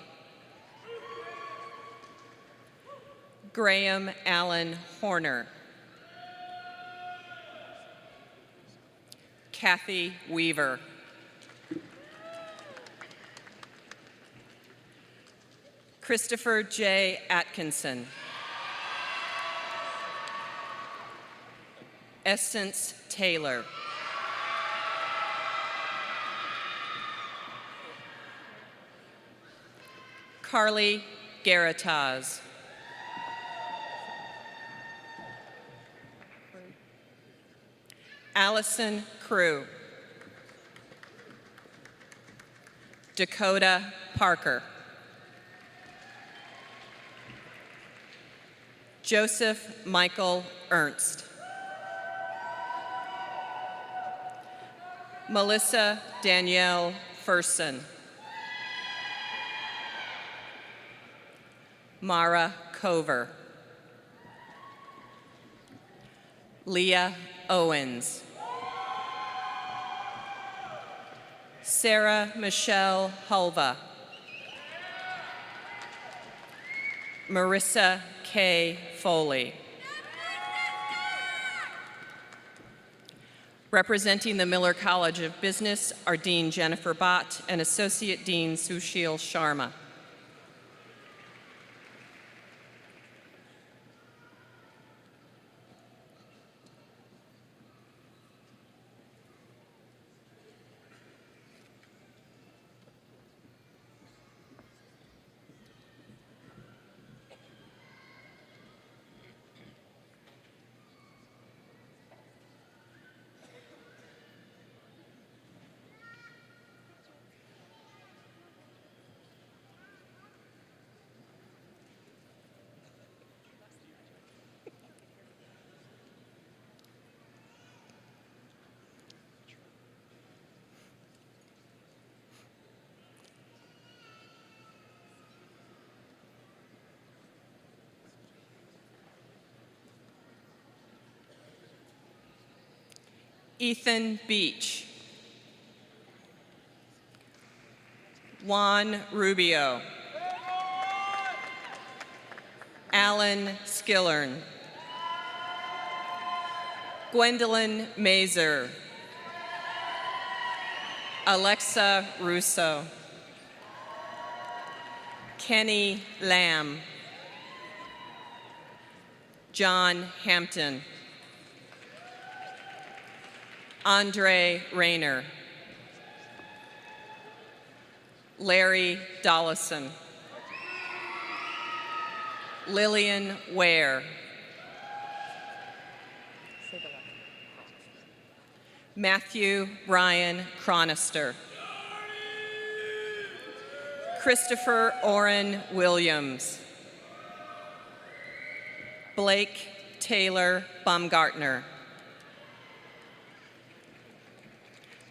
S7: Graham Allen Horner. Kathy Weaver. Christopher J. Atkinson. Essence Taylor. Carly Garataz. Allison Crew. Dakota Parker. Joseph Michael Ernst. Melissa Danielle Furson. Mara Cover. Leah Owens. Sarah Michelle Hulva. Marissa K. Foley. Representing the Miller College of Business are Dean Jennifer Bott and Associate Dean Sushil Sharma. Ethan Beach. Juan Rubio. Alan Skillern. Gwendolyn Mazer. Alexa Russo. Kenny Lamb. John Hampton. Andre Rayner. Larry Dollison. Lillian Ware. Matthew Ryan Chronister. Christopher Orrin Williams. Blake Taylor Baumgartner.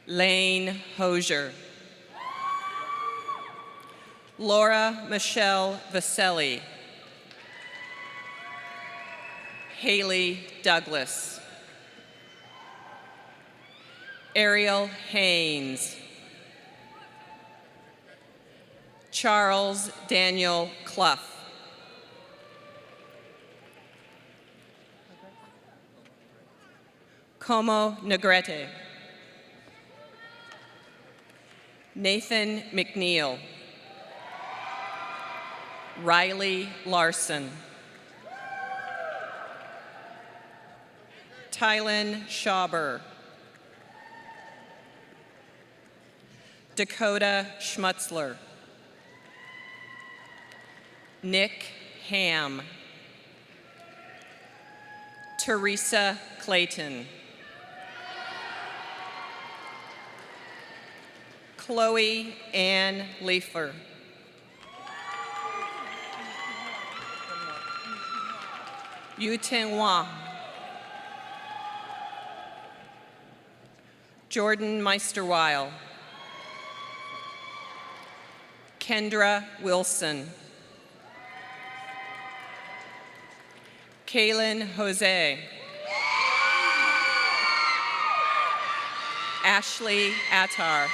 S7: Lane Hosier. Laura Michelle Vaselli. Haley Douglas. Ariel Haynes. Charles Daniel Clough. Como Negrete. Nathan McNeil. Riley Larson. Tylen Schauber. Dakota Schmutzler. Nick Ham. Teresa Clayton. Chloe Ann Leifer. Yu Tin-Hua. Jordan Meisterweil. Kendra Wilson. Kaylin Jose. Ashley Attar.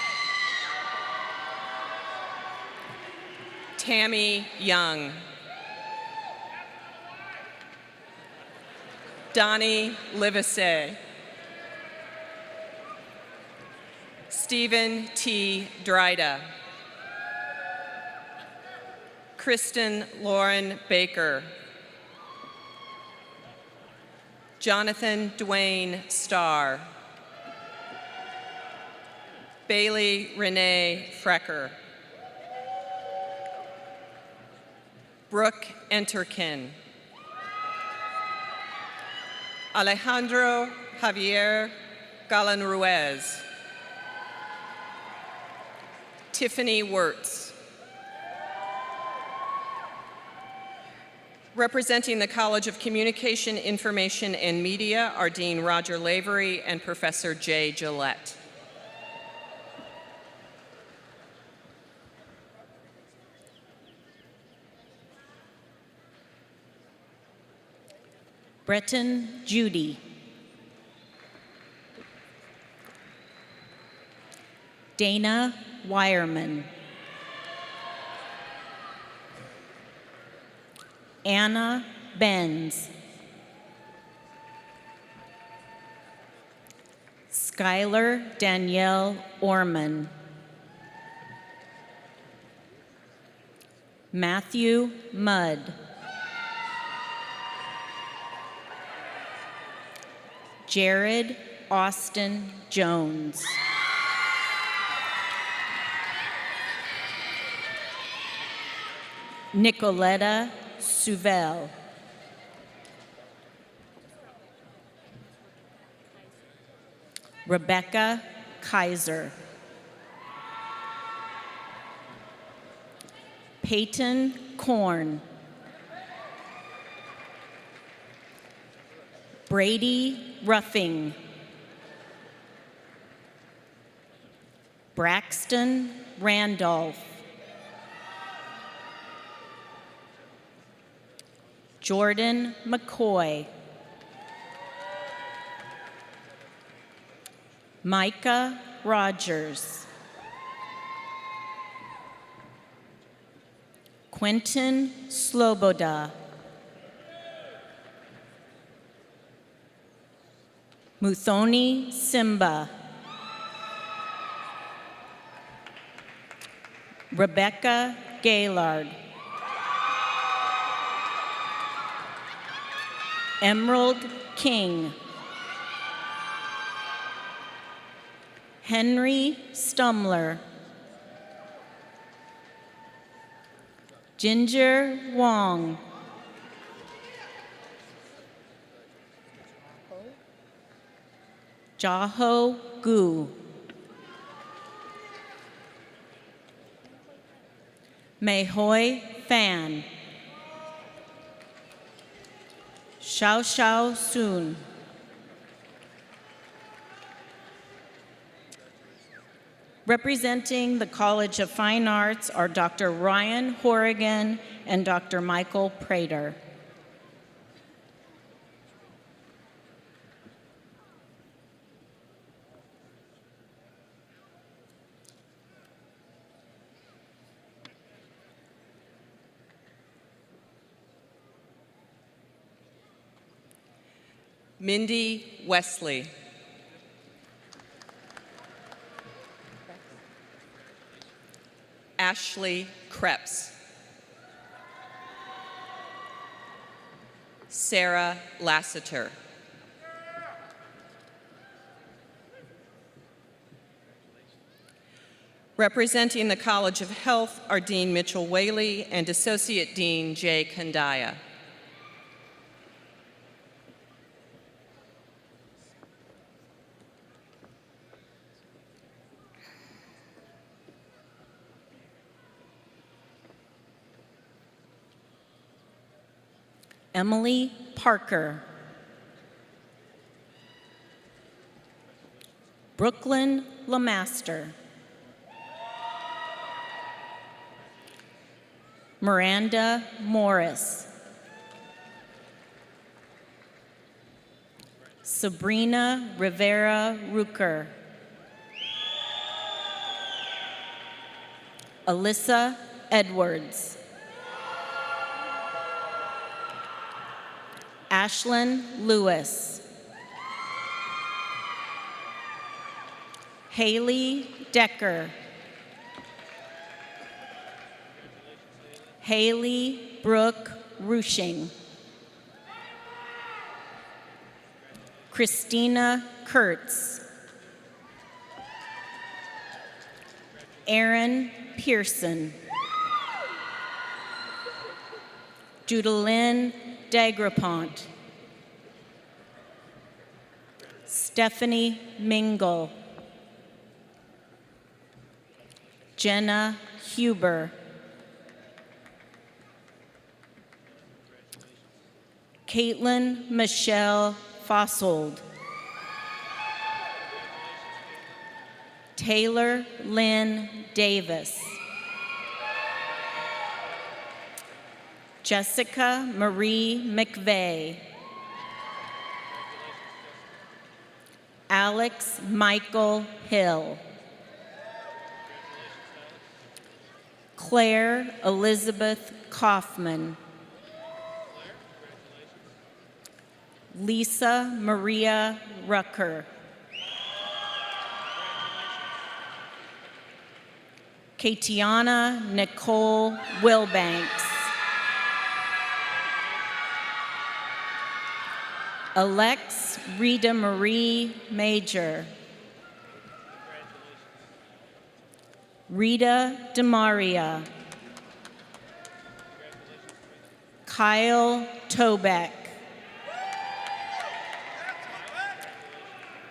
S7: Tammy Young. Donnie Livesey. Stephen T. Dryda. Kristen Lauren Baker. Jonathan Dwayne Starr. Bailey Renee Frecker. Brooke Enterkin. Alejandro Javier Galan-Ruiz. Tiffany Wirtz. Representing the College of Communication, Information, and Media are Dean Roger Lavery and Professor Jay Gillette.
S8: Breton Judy. Dana Wireman. Anna Benz. Skylar Danielle Orman. Matthew Mudd. Jared Austin Jones. Nicoletta Suvel. Rebecca Kaiser. Peyton Korn. Brady Ruffing. Braxton Randolph. Jordan McCoy. Micah Rogers. Quentin Sloboda. Muthoni Simba. Rebecca Gaylard. Emerald King. Henry Stumler. Ginger Wong. Jaho Gu. Mehoi Fan. Xiao Xiao Soon. Representing the College of Fine Arts are Dr. Ryan Horrigan and Dr. Michael Prater.
S7: Mindy Wesley. Ashley Krebs. Sarah Lassiter. Representing the College of Health are Dean Mitchell Whaley and Associate Dean Jay Kandaya.
S8: Emily Parker. Brooklyn Lamaster. Miranda Morris. Sabrina Rivera Rucker. Alyssa Edwards. Ashlyn Lewis. Haley Decker. Haley Brooke Rushing. Christina Kurtz. Aaron Pearson. Judalyn Dagrapont. Stephanie Mingle. Jenna Huber. Caitlin Michelle Fossold. Taylor Lynn Davis. Jessica Marie McVeigh. Alex Michael Hill. Claire Elizabeth Kaufman. Lisa Maria Rucker. Katiana Nicole Wilbanks. Alex Rita Marie Major. Rita DeMaria. Kyle Tobeck.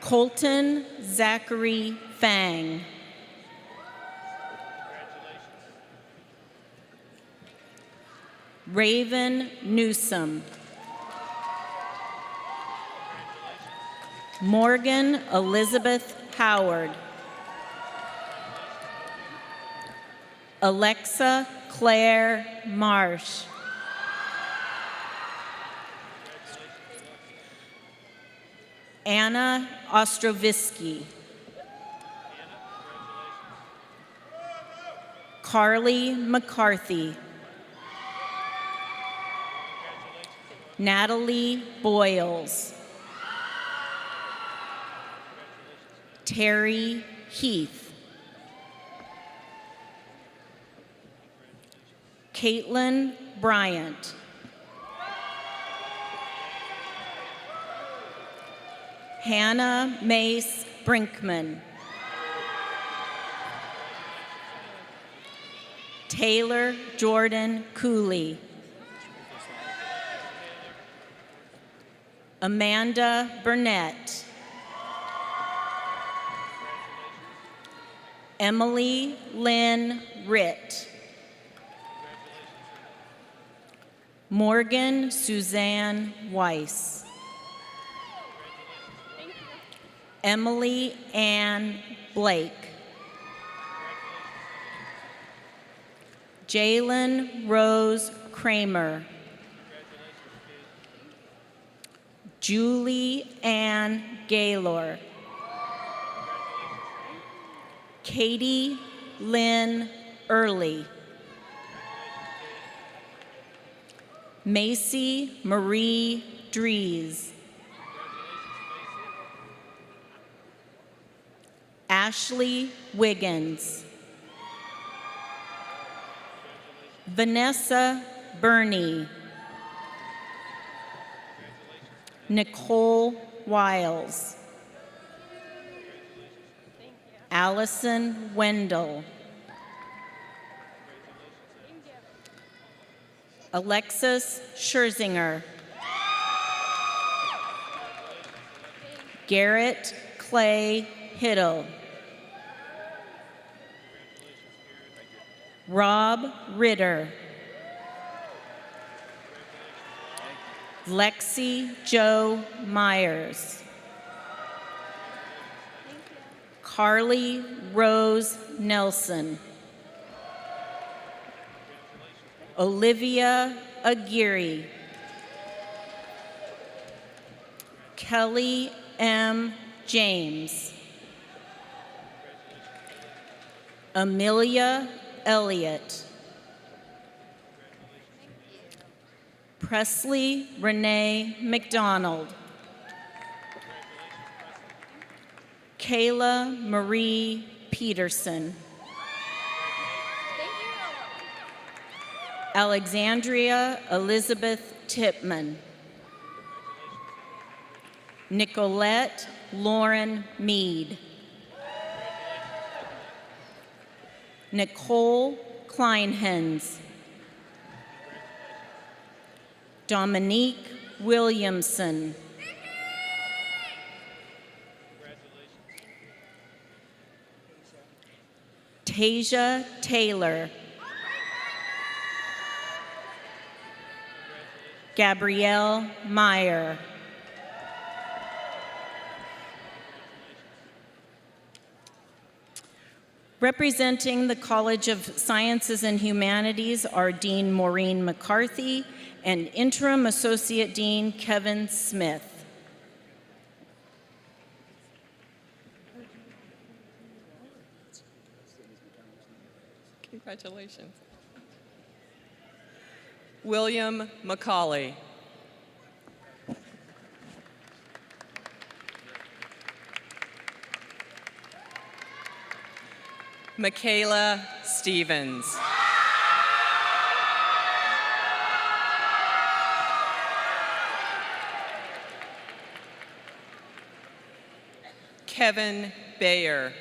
S8: Colton Zachary Fang. Raven Newsom. Morgan Elizabeth Howard. Alexa Claire Marsh. Anna Ostrovisky. Carly McCarthy. Natalie Boyles. Terry Heath. Caitlin Bryant. Hannah Mace Brinkman. Taylor Jordan Cooley. Amanda Burnett. Emily Lynn Ritt. Morgan Suzanne Weiss. Emily Ann Blake. Jalen Rose Kramer. Julie Ann Gaylor. Katie Lynn Early. Macy Marie Dries. Ashley Wiggins. Vanessa Burney. Nicole Wiles. Allison Wendell. Alexis Scherzinger. Garrett Clay Hiddle. Rob Ritter. Lexi Jo Myers. Carly Rose Nelson. Olivia Aguirre. Kelly M. James. Amelia Elliott. Presley Renee McDonald. Kayla Marie Peterson. Alexandria Elizabeth Tipman. Nicolette Lauren Mead. Nicole Kleinhens. Dominique Williamson. Tasia Taylor. Gabrielle Meyer. Representing the College of Sciences and Humanities are Dean Maureen McCarthy and Interim Associate Dean Kevin Smith.
S7: Congratulations. William McCauley. Michaela Stevens. Kevin Bayer.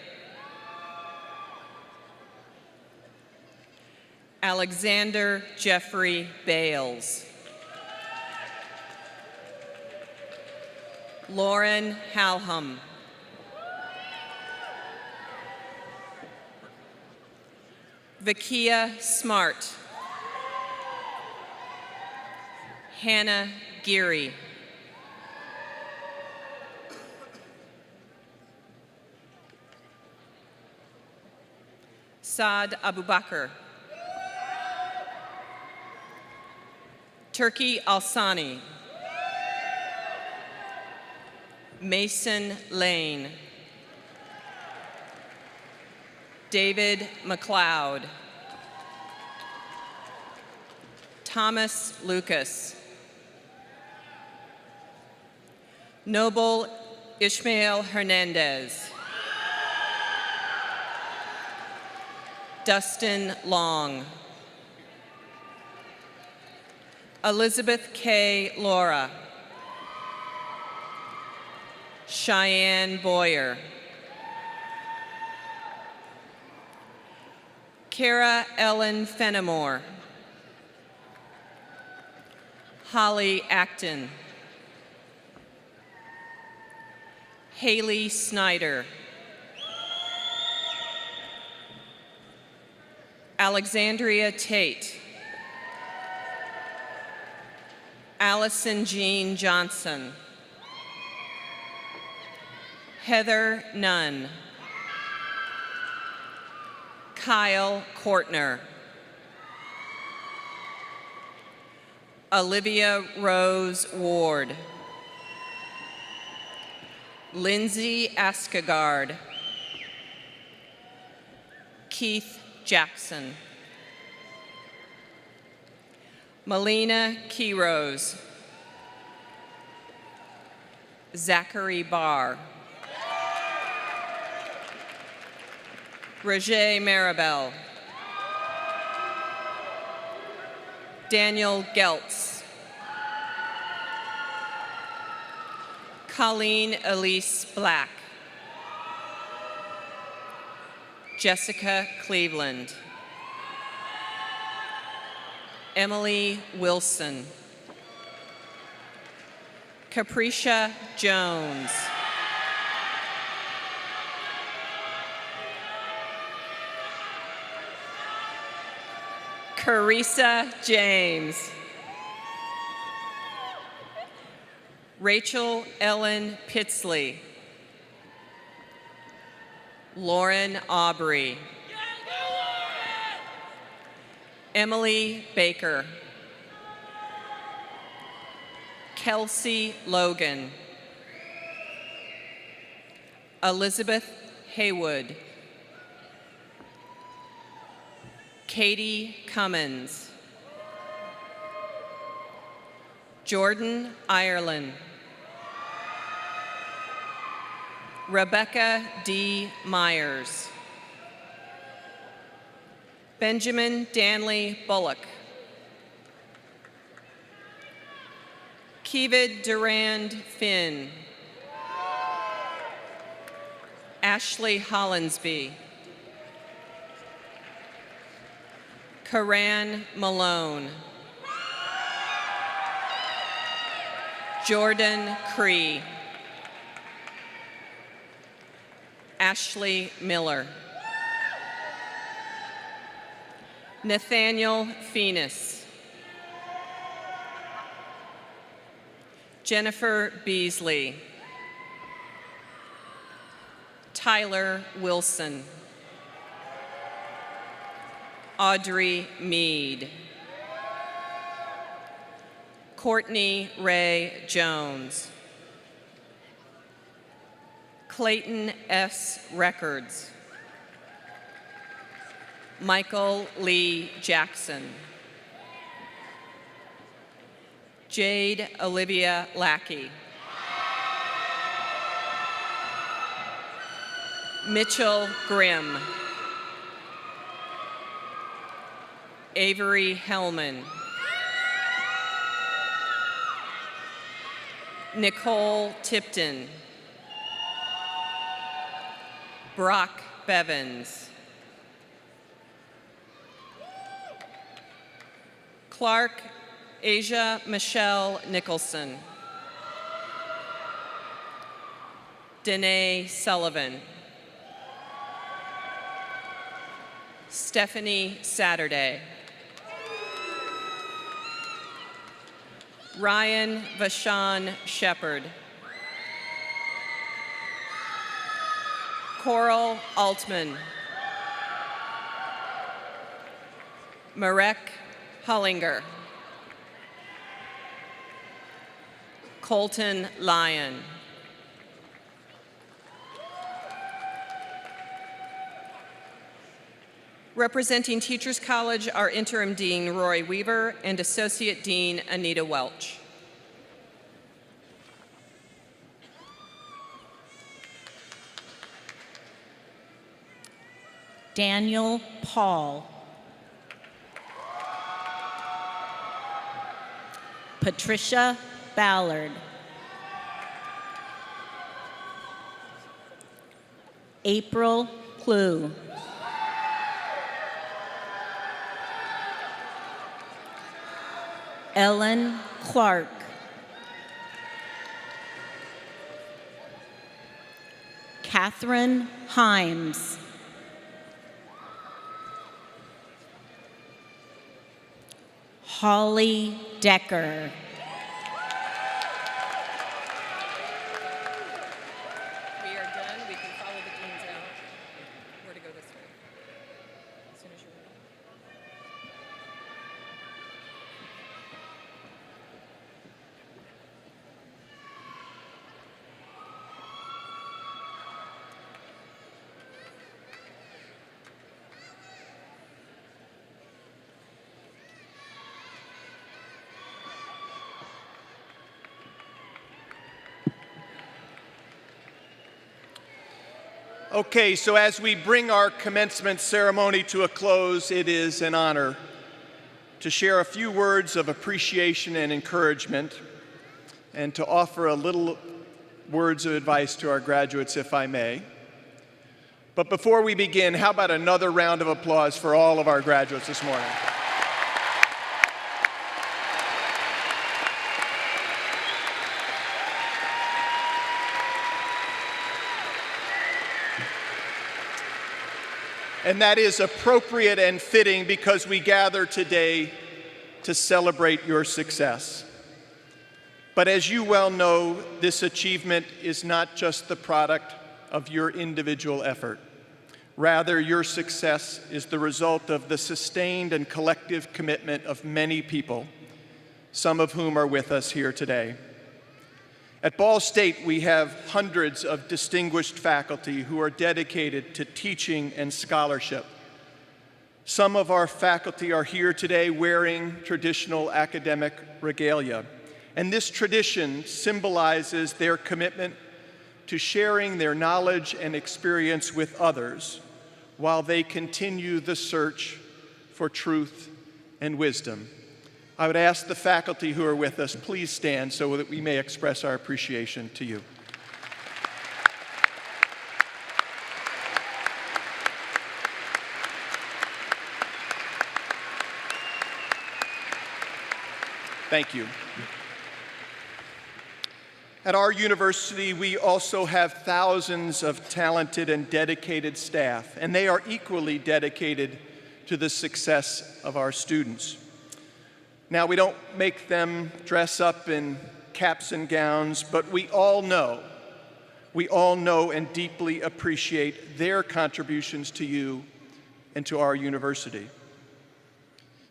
S7: Alexander Jeffrey Bales. Lauren Halham. Vikia Smart. Hannah Geary. Saad Abubakar. Turki Alsani. Mason Lane. David McLeod. Thomas Lucas. Noble Ishmael Hernandez. Dustin Long. Elizabeth K. Laura. Cheyenne Boyer. Kara Ellen Fenimore. Holly Acton. Haley Snyder. Alexandria Tate. Allison Jean Johnson. Heather Nunn. Kyle Kortner. Olivia Rose Ward. Lindsay Askegard. Keith Jackson. Melina Keyrose. Zachary Barr. Roger Maribel. Daniel Geltz. Colleen Elise Black. Jessica Cleveland. Emily Wilson. Capricia Jones. Carissa James. Rachel Ellen Pitsley. Lauren Aubrey. Emily Baker. Kelsey Logan. Elizabeth Haywood. Katie Cummins. Jordan Ireland. Rebecca D. Myers. Benjamin Danley Bullock. Kevid Durand Finn. Ashley Hollinsby. Karan Malone. Jordan Cree. Ashley Miller. Nathaniel Phoenix. Jennifer Beasley. Tyler Wilson. Audrey Mead. Courtney Ray Jones. Clayton S. Records. Michael Lee Jackson. Jade Olivia Lackey. Mitchell Grimm. Avery Hellman. Nicole Tipton. Brock Bevins. Clark Asia Michelle Nicholson. Danae Sullivan. Stephanie Saturday. Ryan Vashon Shepard. Coral Altman. Marek Hollinger. Colton Lyon. Representing Teachers College are Interim Dean Roy Weaver and Associate Dean Anita Welch.
S8: Daniel Paul. Patricia Ballard. April Clue. Ellen Clark. Catherine Himes. Holly Decker.
S7: We are done. We can follow the deans out. Where to go this way? As soon as you're ready.
S3: Okay, so as we bring our commencement ceremony to a close, it is an honor to share a few words of appreciation and encouragement and to offer a little words of advice to our graduates, if I may. But before we begin, how about another round of applause for all of our graduates this morning? And that is appropriate and fitting because we gather today to celebrate your success. But as you well know, this achievement is not just the product of your individual effort. Rather, your success is the result of the sustained and collective commitment of many people, some of whom are with us here today. At Ball State, we have hundreds of distinguished faculty who are dedicated to teaching and scholarship. Some of our faculty are here today wearing traditional academic regalia, and this tradition symbolizes their commitment to sharing their knowledge and experience with others while they continue the search for truth and wisdom. I would ask the faculty who are with us, please stand so that we may express our appreciation to you. Thank you. At our university, we also have thousands of talented and dedicated staff, and they are equally dedicated to the success of our students. Now, we don't make them dress up in caps and gowns, but we all know and deeply appreciate their contributions to you and to our university.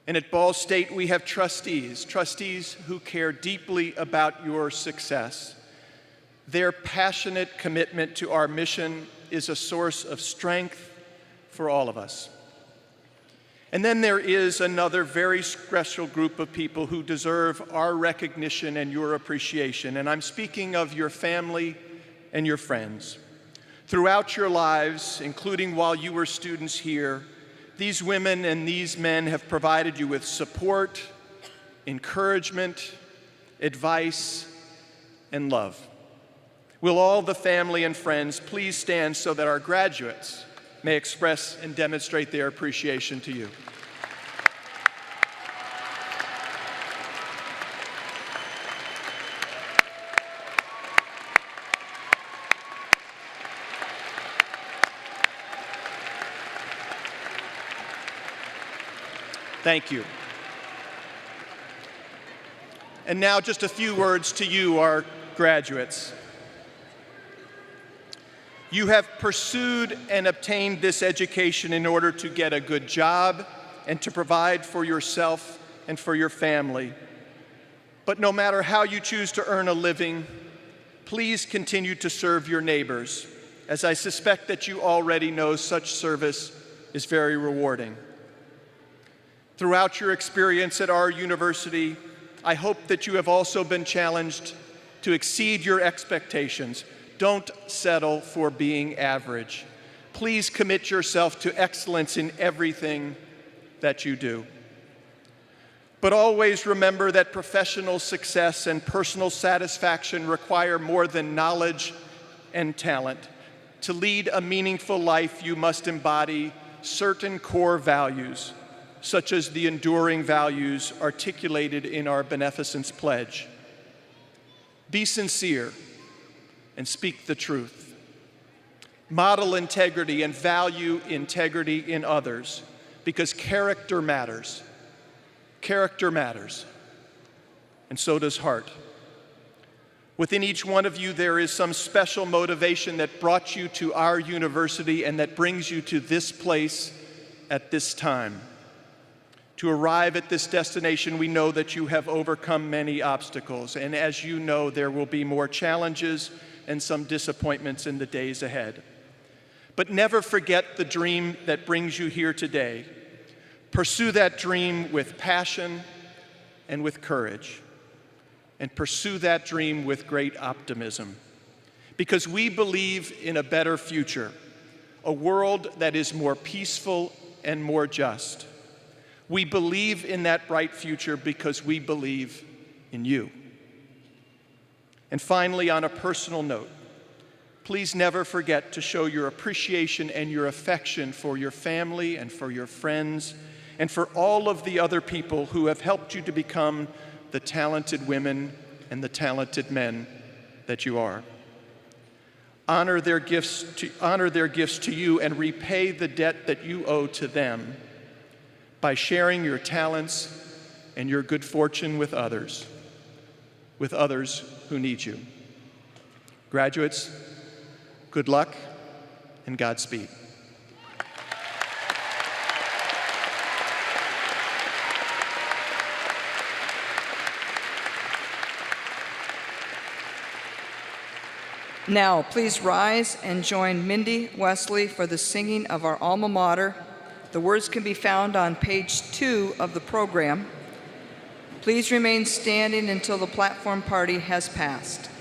S3: And at Ball State, we have trustees who care deeply about your success. Their passionate commitment to our mission is a source of strength for all of us. And then there is another very special group of people who deserve our recognition and your appreciation, and I'm speaking of your family and your friends. Throughout your lives, including while you were students here, these women and these men have provided you with support, encouragement, advice, and love. Will all the family and friends please stand so that our graduates may express and demonstrate their appreciation to you. Thank you. And now just a few words to you, our graduates. You have pursued and obtained this education in order to get a good job and to provide for yourself and for your family. But no matter how you choose to earn a living, please continue to serve your neighbors, as I suspect that you already know such service is very rewarding. Throughout your experience at our university, I hope that you have also been challenged to exceed your expectations. Don't settle for being average. Please commit yourself to excellence in everything that you do. But always remember that professional success and personal satisfaction require more than knowledge and talent. To lead a meaningful life, you must embody certain core values, such as the enduring values articulated in our Beneficence Pledge. Be sincere and speak the truth. Model integrity and value integrity in others, because character matters. Character matters, and so does heart. Within each one of you, there is some special motivation that brought you to our university and that brings you to this place at this time. To arrive at this destination, we know that you have overcome many obstacles, and as you know, there will be more challenges and some disappointments in the days ahead. But never forget the dream that brings you here today. Pursue that dream with passion and with courage, and pursue that dream with great optimism, because we believe in a better future, a world that is more peaceful and more just. We believe in that bright future because we believe in you. And finally, on a personal note, please never forget to show your appreciation and your affection for your family and for your friends and for all of the other people who have helped you to become the talented women and the talented men that you are. Honor their gifts to you and repay the debt that you owe to them by sharing your talents and your good fortune with others who need you. Graduates, good luck and Godspeed.
S1: Now, please rise and join Mindy Wesley for the singing of our alma mater. The words can be found on page 2 of the program. Please remain standing until the platform party has passed.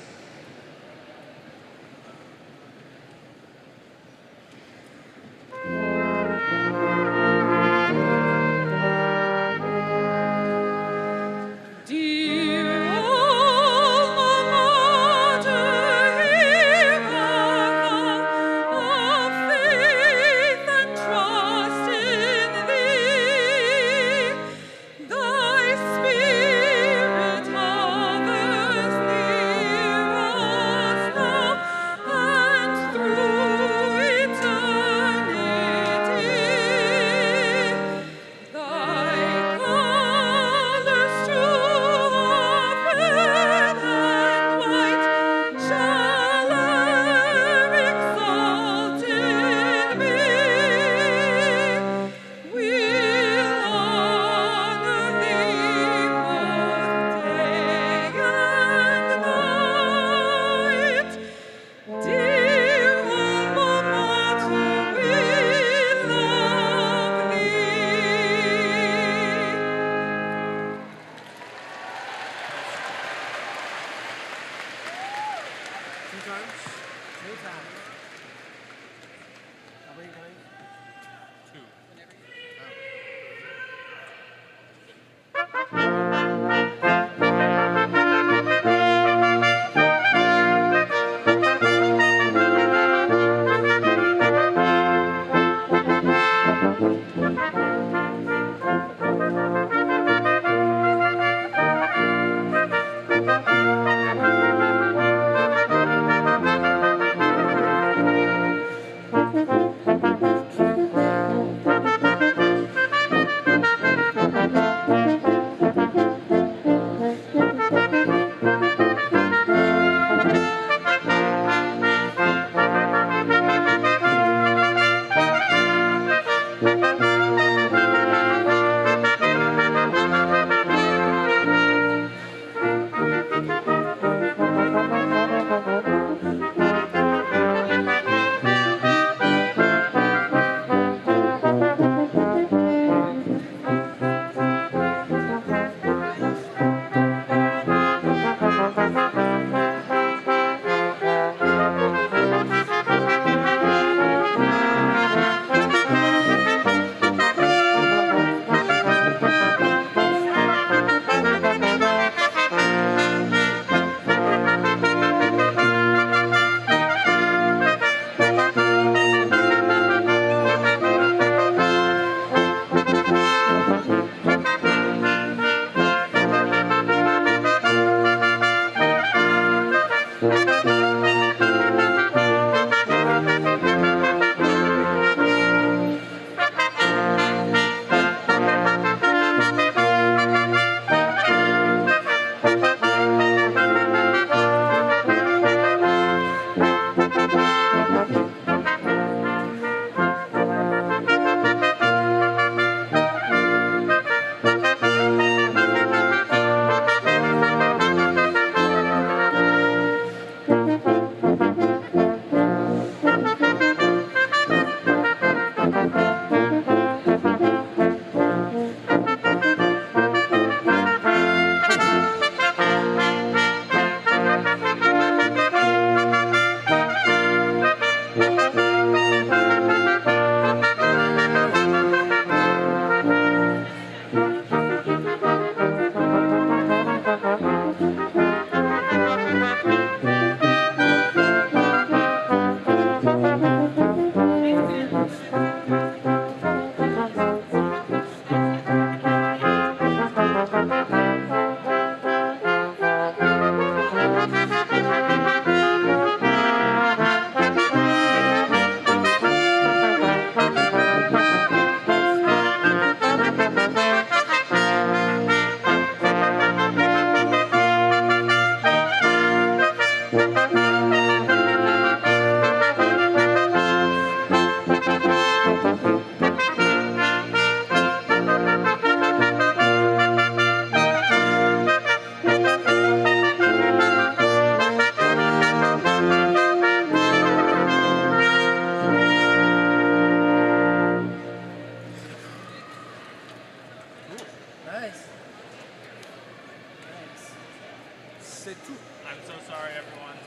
S9: c'est tout.
S10: I'm so sorry, everyone.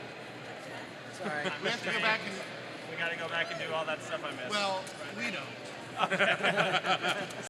S9: Sorry.
S10: We have to go back and we got to go back and do all that stuff I missed.
S9: Well, we don't.